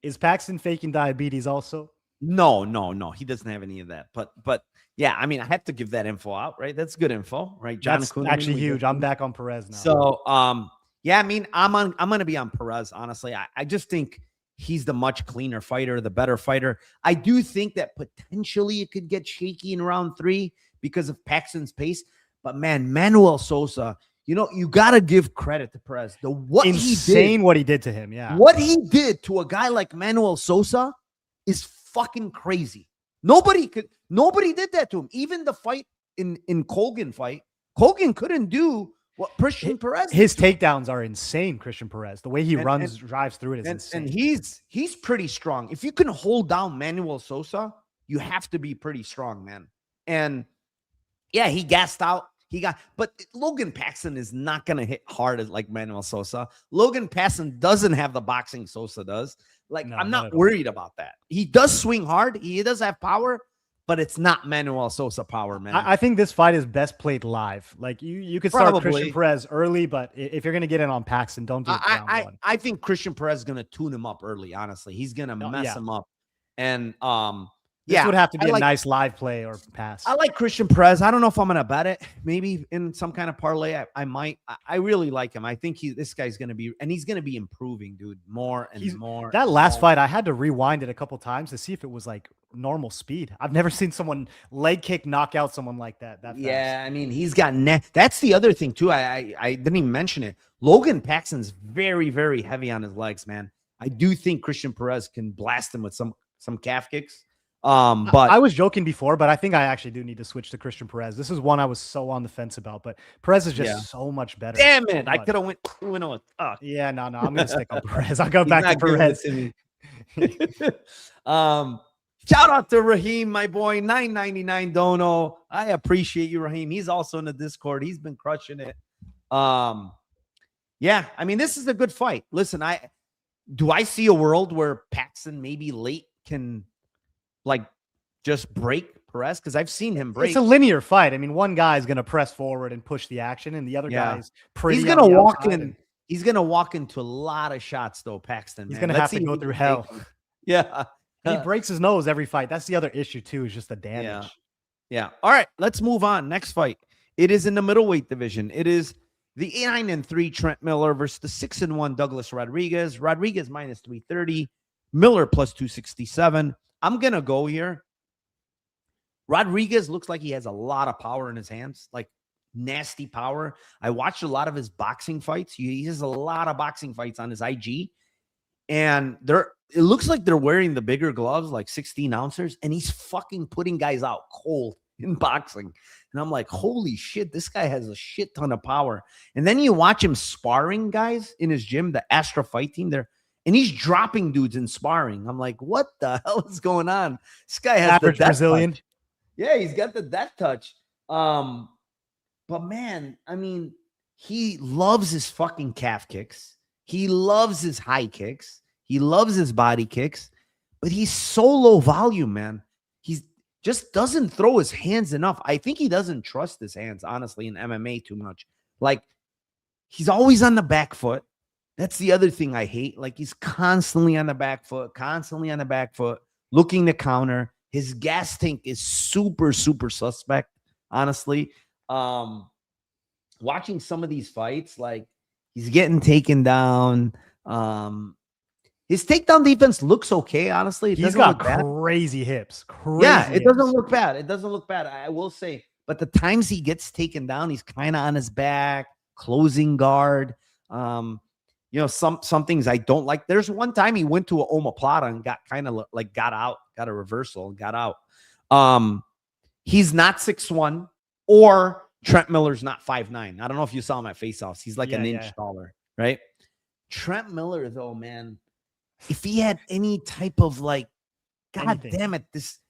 Is Paxton faking diabetes also? No. He doesn't have any of that. But yeah, I mean, I have to give that info out, right? That's good info, right? John That's Kuhneman, actually huge. I'm back on Perez now. So yeah, I mean, I'm going to be on Perez, honestly. I just think he's the much cleaner fighter, the better fighter. I do think that potentially it could get shaky in round 3 because of Paxton's pace. But man, Manuel Sosa, you got to give credit to Perez. What he did to him. Yeah. What he did to a guy like Manuel Sosa is fucking crazy. Nobody did that to him. Even the fight in Colgan fight, Colgan couldn't do what Christian Perez did. His takedowns are insane, Christian Perez. The way he drives through it is insane. And he's pretty strong. If you can hold down Manuel Sosa, you have to be pretty strong, man. And yeah, he gassed out. But Logan Paxton is not going to hit hard as like Manuel Sosa. Logan Paxton doesn't have the boxing Sosa does. Like, I'm not worried about that. He does swing hard. He does have power, but it's not Manuel Sosa power, man. I think this fight is best played live. Like you could start Christian Perez early, but if you're going to get in on Paxton, don't do it round one. I think Christian Perez is going to tune him up early, honestly. He's going to mess him up. And this would have to be a nice live play or pass. I like Christian Perez. I don't know if I'm going to bet it. Maybe in some kind of parlay, I might. I really like him. I think this guy's going to be, and he's going to be improving, dude, more and more. That last fight, I had to rewind it a couple times to see if it was like normal speed. I've never seen someone leg kick, knock out someone like that fast. Yeah, I mean, he's got That's the other thing, too. I didn't even mention it. Logan Paxton's very, very heavy on his legs, man. I do think Christian Perez can blast him with some calf kicks. But I was joking before, but I think I actually do need to switch to Christian Perez. This is one I was so on the fence about, but Perez is just so much better. Damn it. I could have went 2-0. Yeah, no, I'm going to stick on Perez. I'll go back to Perez. Shout out to Raheem, my boy, $9.99 dono. I appreciate you, Raheem. He's also in the Discord. He's been crushing it. Yeah, I mean, this is a good fight. Listen, do I see a world where Paxton maybe late can like just break Perez? Because I've seen him break. It's a linear fight. I mean, one guy is going to press forward and push the action, and the other guy is pretty. He's going to walk in. He's going to walk into a lot of shots, though, Paxton. He's going to have to go through hell. Yeah. He breaks his nose every fight. That's the other issue, too, is just the damage. Yeah. All right, let's move on. Next fight. It is in the middleweight division. It is the 9-3 Trent Miller versus the 6-1 Douglas Rodrigues. Rodrigues minus 330. Miller plus 267. I'm going to go here. Rodrigues looks like he has a lot of power in his hands, like nasty power. I watched a lot of his boxing fights. He has a lot of boxing fights on his IG. And it looks like they're wearing the bigger gloves, like 16 ounces, and he's fucking putting guys out cold in boxing. And I'm like, holy shit, this guy has a shit ton of power. And then you watch him sparring guys in his gym, the Astra fight team there. And he's dropping dudes in sparring. I'm like, what the hell is going on? This guy has average Brazilian. Touch. Yeah, he's got the death touch. But man, I mean, he loves his fucking calf kicks. He loves his high kicks. He loves his body kicks. But he's so low volume, man. He just doesn't throw his hands enough. I think he doesn't trust his hands, honestly, in MMA too much. Like, he's always on the back foot. That's the other thing I hate. Like, he's constantly on the back foot, looking to counter. His gas tank is super, super suspect, honestly. Watching some of these fights, like, he's getting taken down. His takedown defense looks okay, honestly. He's got crazy hips. It doesn't look bad. It doesn't look bad, I will say. But the times he gets taken down, he's kind of on his back, closing guard. Some things I don't like. There's one time he went to an omoplata and got kind of like got out, got a reversal and got out. He's not 6'1", or Trent Miller's not 5'9". I don't know if you saw him at Face-Offs. He's like an inch taller, right? Trent Miller, though, man, if he had any type of like, God damn it, it's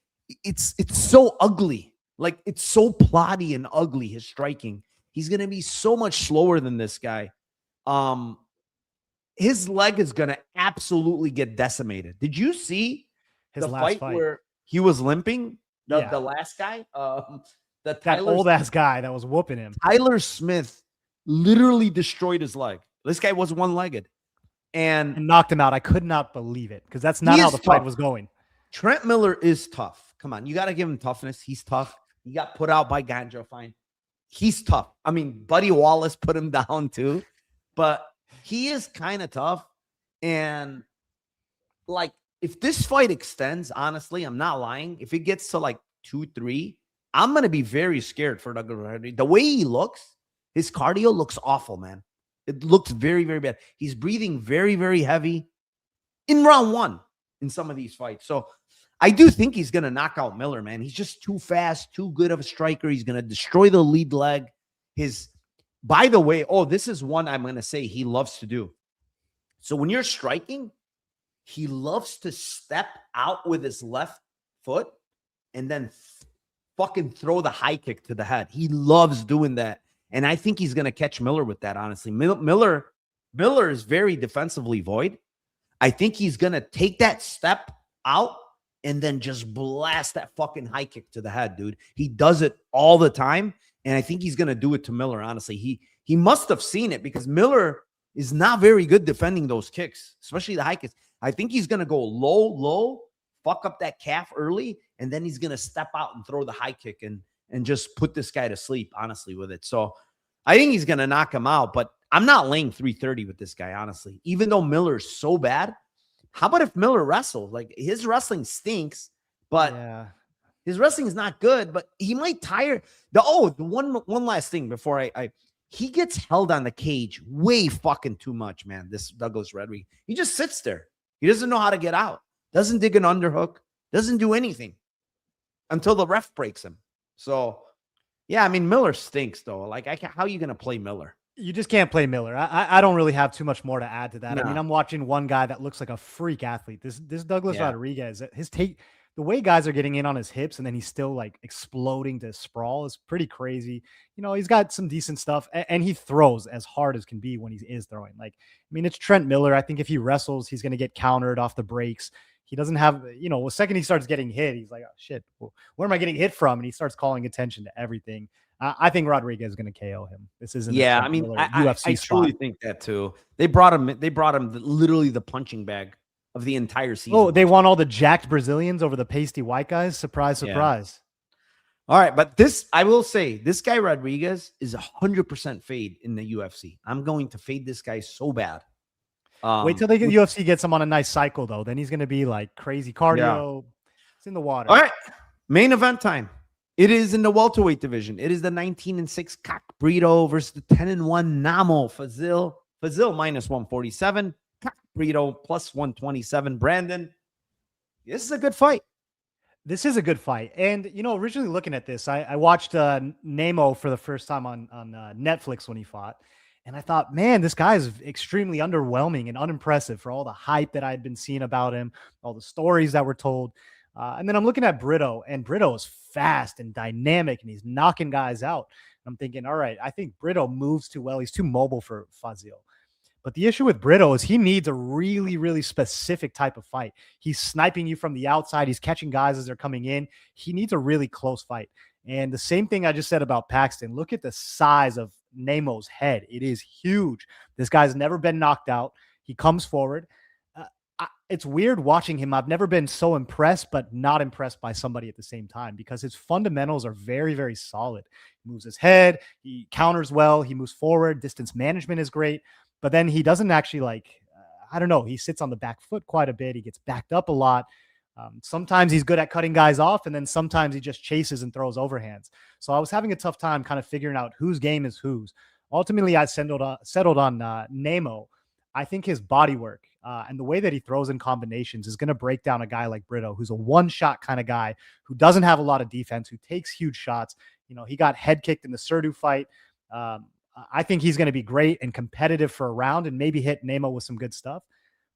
so ugly. Like, it's so plotty and ugly, his striking. He's going to be so much slower than this guy. His leg is going to absolutely get decimated. Did you see the fight where he was limping? The last guy? That old-ass guy that was whooping him. Tyler Smith literally destroyed his leg. This guy was one-legged. And knocked him out. I could not believe it, because that's not how the fight was going. Trent Miller is tough. Come on. You got to give him toughness. He's tough. He got put out by Ganjo, fine. He's tough. I mean, Buddy Wallace put him down too. But he is kind of tough. And like, if this fight extends, honestly, I'm not lying. If it gets to like 2-3, I'm going to be very scared for Douglas Rodrigues. The way he looks, His cardio looks awful, man. It looks very, very bad. He's breathing very, very heavy in round one in some of these fights. So I do think he's going to knock out Miller, man. He's just too fast, too good of a striker. He's going to destroy the lead leg. By the way, this is one I'm going to say he loves to do. So when you're striking, he loves to step out with his left foot and then fucking throw the high kick to the head. He loves doing that. And I think he's going to catch Miller with that, honestly. Miller is very defensively void. I think he's going to take that step out and then just blast that fucking high kick to the head, dude. He does it all the time. And I think he's going to do it to Miller, honestly. He must have seen it because Miller is not very good defending those kicks, especially the high kicks. I think he's going to go low, fuck up that calf early, and then he's going to step out and throw the high kick and just put this guy to sleep, honestly, with it. So I think he's going to knock him out, but I'm not laying 330 with this guy, honestly. Even though Miller's so bad, how about if Miller wrestles? Like, his wrestling stinks, but his wrestling is not good, but he might tire. The one last thing before he gets held on the cage way fucking too much, man. This Douglas Rodrigues, he just sits there. He doesn't know how to get out. Doesn't dig an underhook. Doesn't do anything until the ref breaks him. So, yeah, I mean, Miller stinks, though. Like, how are you going to play Miller? You just can't play Miller. I don't really have too much more to add to that. No. I mean, I'm watching one guy that looks like a freak athlete. This Douglas Rodrigues, his take, the way guys are getting in on his hips and then he's still like exploding to sprawl is pretty crazy. You know, he's got some decent stuff and he throws as hard as can be when he is throwing. Like, I mean, it's Trent Miller. I think if he wrestles, he's going to get countered off the breaks. He doesn't have, the second he starts getting hit, he's like, oh shit, where am I getting hit from? And he starts calling attention to everything. I think Rodrigues is going to KO him. This isn't. Yeah, I mean, UFC I truly think that too. They brought him literally the punching bag of the entire season. Oh, they want all the jacked Brazilians over the pasty white guys. Surprise, surprise. Yeah. All right, but I will say, this guy Rodrigues is 100% fade in the UFC. I'm going to fade this guy so bad. Wait till the UFC gets him on a nice cycle, though. Then he's going to be like crazy cardio. Yeah. It's in the water. All right, main event time. It is in the welterweight division. It is the 19-6 Cock Brito versus the 10-1 Namo Fazil. Fazil minus 147. Cock Brito plus 127. Brandon, this is a good fight. This is a good fight. And, originally looking at this, I watched Nemo for the first time on Netflix when he fought. And I thought, man, this guy is extremely underwhelming and unimpressive for all the hype that I had been seeing about him, all the stories that were told. And then I'm looking at Brito, and Brito is fast and dynamic, and he's knocking guys out. I'm thinking, all right, I think Brito moves too well. He's too mobile for Fazil. But the issue with Brito is he needs a really, really specific type of fight. He's sniping you from the outside. He's catching guys as they're coming in. He needs a really close fight. And the same thing I just said about Paxton. Look at the size of Nemo's head. It is huge. This guy's never been knocked out. He comes forward. It's weird watching him. I've never been so impressed, but not impressed by somebody at the same time because his fundamentals are very, very solid. He moves his head. He counters well. He moves forward. Distance management is great. But then he doesn't actually he sits on the back foot quite a bit. He gets backed up a lot. Sometimes he's good at cutting guys off, and then sometimes he just chases and throws overhands. So I was having a tough time kind of figuring out whose game is whose. Ultimately, I settled on Nemo. I think his body work and the way that he throws in combinations is going to break down a guy like Brito, who's a one-shot kind of guy who doesn't have a lot of defense, who takes huge shots. He got head kicked in the Surdu fight. I think he's going to be great and competitive for a round and maybe hit Nemo with some good stuff.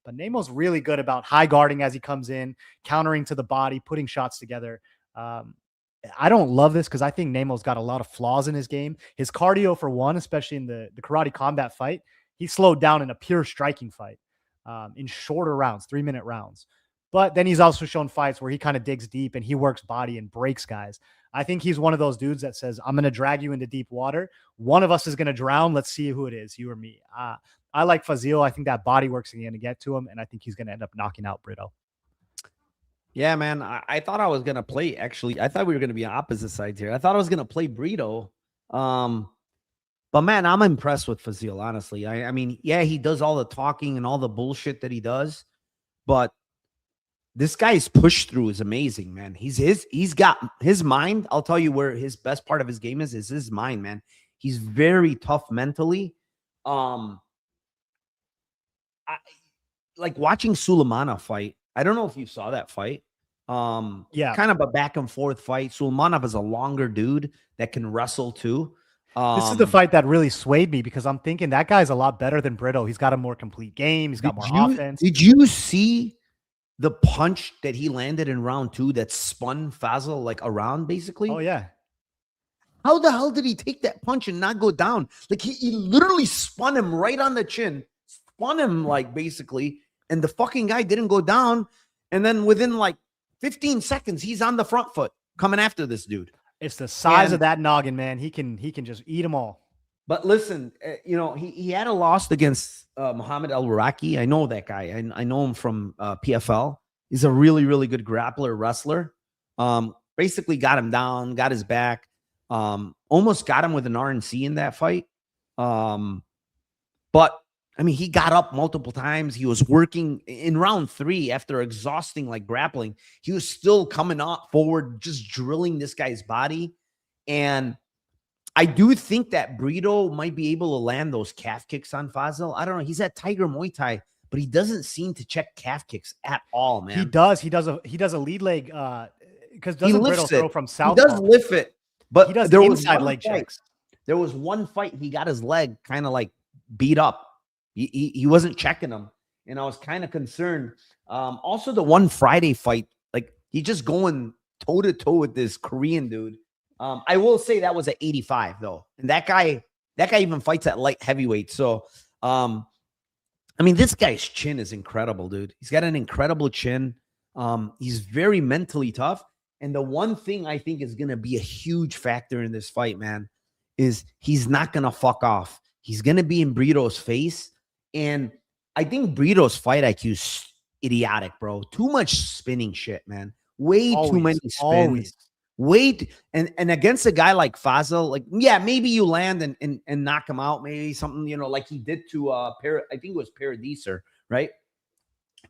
But Nemo's really good about high guarding as he comes in, countering to the body, putting shots together. I don't love this because I think Nemo's got a lot of flaws in his game. His cardio, for one, especially in the karate combat fight, he slowed down in a pure striking fight in shorter rounds, 3-minute rounds. But then he's also shown fights where he kind of digs deep and he works body and breaks guys. I think he's one of those dudes that says, I'm going to drag you into deep water. One of us is going to drown. Let's see who it is, you or me. I like Fazil. I think that body work's going to get to him, and I think he's going to end up knocking out Brito. Yeah, man. I thought I was going to play, actually. I thought we were going to be on opposite sides here. I thought I was going to play Brito. But, man, I'm impressed with Fazil, honestly. I mean, yeah, he does all the talking and all the bullshit that he does, but this guy's push through is amazing, man. He's got his mind. I'll tell you where his best part of his game is his mind, man. He's very tough mentally. Like watching Suleimanov fight. I don't know if you saw that fight. Yeah. Kind of a back and forth fight. Suleimanov is a longer dude that can wrestle too. This is the fight that really swayed me because I'm thinking that guy's a lot better than Brito. He's got a more complete game. He's got more offense. Did you see the punch that he landed in round 2 that spun Fazil like around basically? Oh, yeah. How the hell did he take that punch and not go down? Like he literally spun him right on the chin, spun him like basically, and the fucking guy didn't go down. And then within like 15 seconds, he's on the front foot coming after this dude. It's the size of that noggin, man. He can just eat them all. But listen, he had a loss against Muhammad Al-Waraki. I know that guy. I know him from PFL. He's a really, really good grappler, wrestler. Basically got him down, got his back. Almost got him with an RNC in that fight. But I mean, he got up multiple times. He was working in round 3 after exhausting like grappling. He was still coming up forward, just drilling this guy's body. And I do think that Brito might be able to land those calf kicks on Fazil. I don't know. He's at Tiger Muay Thai, but he doesn't seem to check calf kicks at all, man. He does. He does a lead leg because doesn't Brito throw from south? He does lift it, but he does there inside was leg checks. There was one fight he got his leg kind of like beat up. He wasn't checking him, and I was kind of concerned. Also, the one Friday fight, like he just going toe to toe with this Korean dude. I will say that was at 85 though, and that guy even fights at light heavyweight. So, I mean, this guy's chin is incredible, dude. He's got an incredible chin. He's very mentally tough, and the one thing I think is going to be a huge factor in this fight, man, is he's not going to fuck off. He's going to be in Brito's face. And I think Brito's fight IQ is idiotic, bro. Too much spinning shit, man. Way too many spins. And against a guy like Fazil, like, yeah, maybe you land and knock him out. Maybe something, like he did to I think it was Perez, right?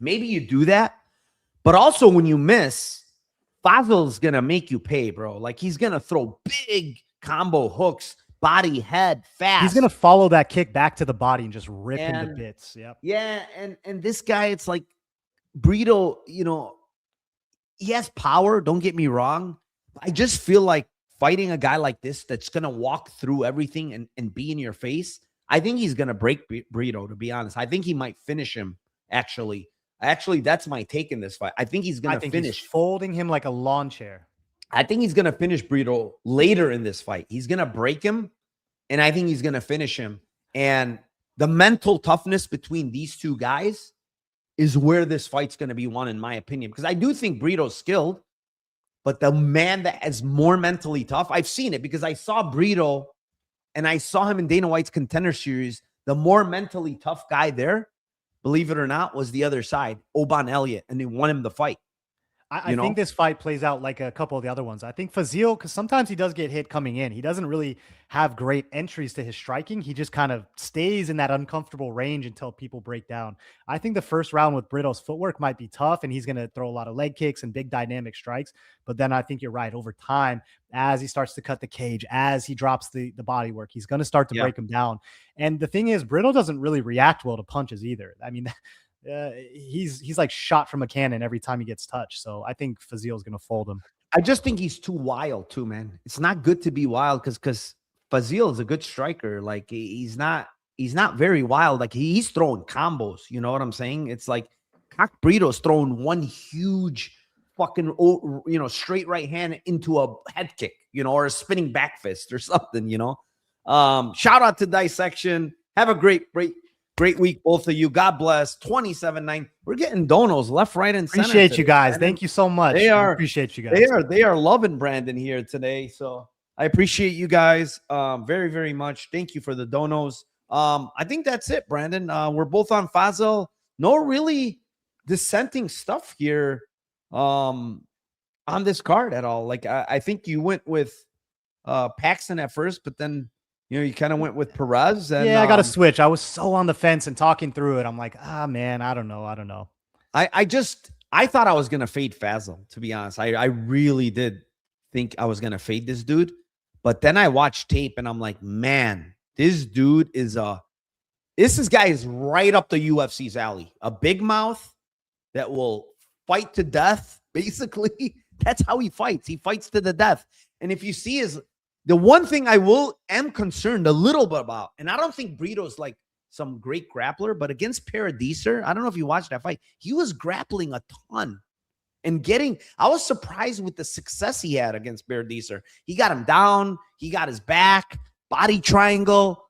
Maybe you do that. But also when you miss, Fazil's going to make you pay, bro. Like he's going to throw big combo hooks, body, head, fast. He's going to follow that kick back to the body and just rip him to bits. Yep. Yeah. And this guy, it's like Brito, he has power. Don't get me wrong. I just feel like fighting a guy like this that's going to walk through everything and be in your face. I think he's going to break Brito, to be honest. I think he might finish him, actually. That's my take in this fight. I think he's going to finish. He's folding him like a lawn chair. I think he's going to finish Brito later in this fight. He's going to break him, and I think he's going to finish him. And the mental toughness between these two guys is where this fight's going to be won, in my opinion. Because I do think Brito's skilled, but the man that is more mentally tough, I've seen it because I saw Brito and I saw him in Dana White's Contender Series. The more mentally tough guy there, believe it or not, was the other side, Oban Elliott, and they won him the fight. I think this fight plays out like a couple of the other ones. I think Fazil, because sometimes he does get hit coming in. He doesn't really have great entries to his striking. He just kind of stays in that uncomfortable range until people break down. I think the first round with Brito's footwork might be tough, and he's going to throw a lot of leg kicks and big dynamic strikes. But then I think you're right. Over time, as he starts to cut the cage, as he drops the body work, he's going to start to break him down. And the thing is, Brito doesn't really react well to punches either. I mean, he's like shot from a cannon every time he gets touched. So I think Fazil is going to fold him. I just think he's too wild too, man. It's not good to be wild because Fazil is a good striker. Like he's not very wild. Like he's throwing combos. You know what I'm saying? It's like Brito's throwing one huge fucking straight right hand into a head kick, or a spinning back fist or something. Shout out to Dissection. Have a great week, both of you. God bless. 27-9. We're getting donos left, right, and center. Appreciate you guys. Thank you so much. Appreciate you guys. They are loving Brandon here today. So I appreciate you guys very, very much. Thank you for the donos. I think that's it, Brandon. We're both on Fazil. No really dissenting stuff here on this card at all. Like I think you went with Paxton at first, but then you kind of went with Perez. And, I got to switch. I was so on the fence and talking through it. I'm like, man, I don't know. I thought I was going to fade Fazil, to be honest. I really did think I was going to fade this dude. But then I watched tape and I'm like, man, this dude is this guy is right up the UFC's alley. A big mouth that will fight to death. Basically, that's how he fights. He fights to the death. And if you see the one thing I am concerned a little bit about, and I don't think Brito's like some great grappler, but against Perez, I don't know if you watched that fight. He was grappling a ton and I was surprised with the success he had against Perez. He got him down. He got his back, body triangle.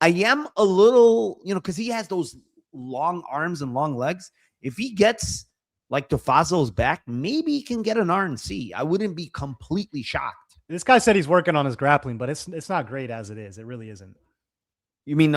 I am a little, because he has those long arms and long legs. If he gets like to Fazil's back, maybe he can get an RNC. I wouldn't be completely shocked. This guy said he's working on his grappling, but it's not great as it is. It really isn't. You mean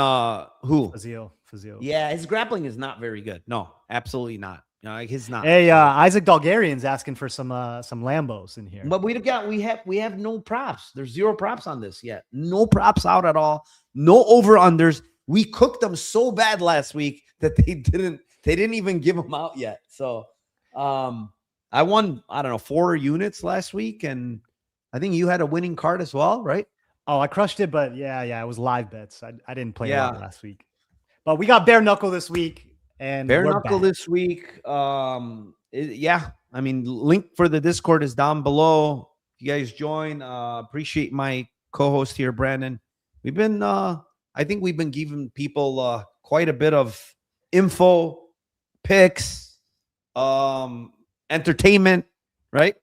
who? Fazil. Yeah, his grappling is not very good. No, absolutely not. He's not. Hey, Isaac Dalgarian's asking for some Lambos in here. But we have no props. There's 0 props on this yet. No props out at all. No over-unders. We cooked them so bad last week that they didn't even give them out yet. So I won, I don't know, 4 units last week, and I think you had a winning card as well, right? Oh, I crushed it, but yeah, it was live bets. I didn't play a lot last week. But we got bare knuckle this week. And bare knuckle this week. Yeah. I mean, link for the Discord is down below. If you guys join, appreciate my co-host here, Brandon. We've been, I think we've been giving people quite a bit of info, picks, entertainment, right?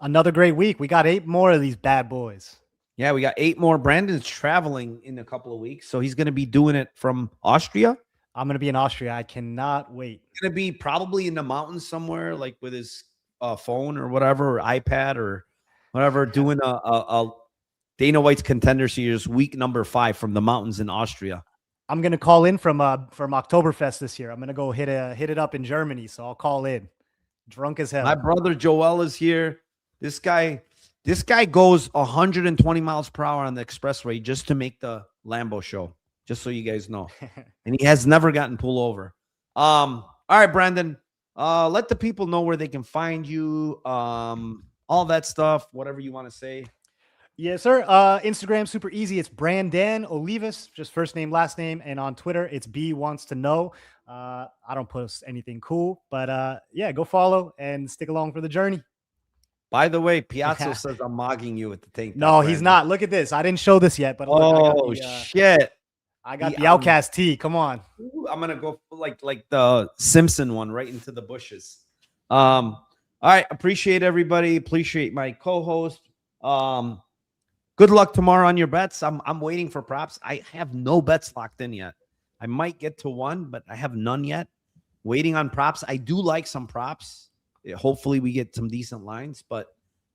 Another great week. We got 8 more of these bad boys. Yeah, we got 8 more. Brandon's traveling in a couple of weeks, so he's going to be doing it from Austria. I'm going to be in Austria. I cannot wait. He's going to be probably in the mountains somewhere, like with his phone or whatever, or iPad or whatever, doing a Dana White's Contender Series week number 5 from the mountains in Austria. I'm going to call in from Oktoberfest this year. I'm going to go hit it up in Germany, so I'll call in. Drunk as hell. My brother Joel is here. This guy goes 120 miles per hour on the expressway just to make the Lambo show. Just so you guys know. And he has never gotten pulled over. All right, Brandon. Let the people know where they can find you. All that stuff, whatever you want to say. Yes, sir. Instagram, super easy. It's Brandon Olivas, just first name, last name. And on Twitter, it's B Wants to Know. I don't post anything cool, but yeah, go follow and stick along for the journey. By the way, Piazza says I'm mogging you with the tank. No, he's not. Look at this. I didn't show this yet, but look, shit. I got the Outcast tee. Come on. I'm gonna go like the Simpson one right into the bushes. All right. Appreciate everybody. Appreciate my co-host. Good luck tomorrow on your bets. I'm waiting for props. I have no bets locked in yet. I might get to one, but I have none yet. Waiting on props. I do like some props. Hopefully we get some decent lines. But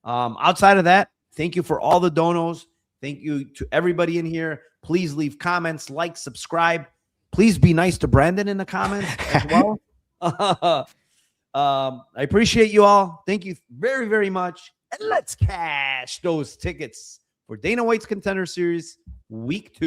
outside of that, thank you for all the donos. Thank you to everybody in here. Please leave comments, like, subscribe. Please be nice to Brandon in the comments as well. I appreciate you all. Thank you very, very much. And let's cash those tickets for Dana White's Contender Series Week 2.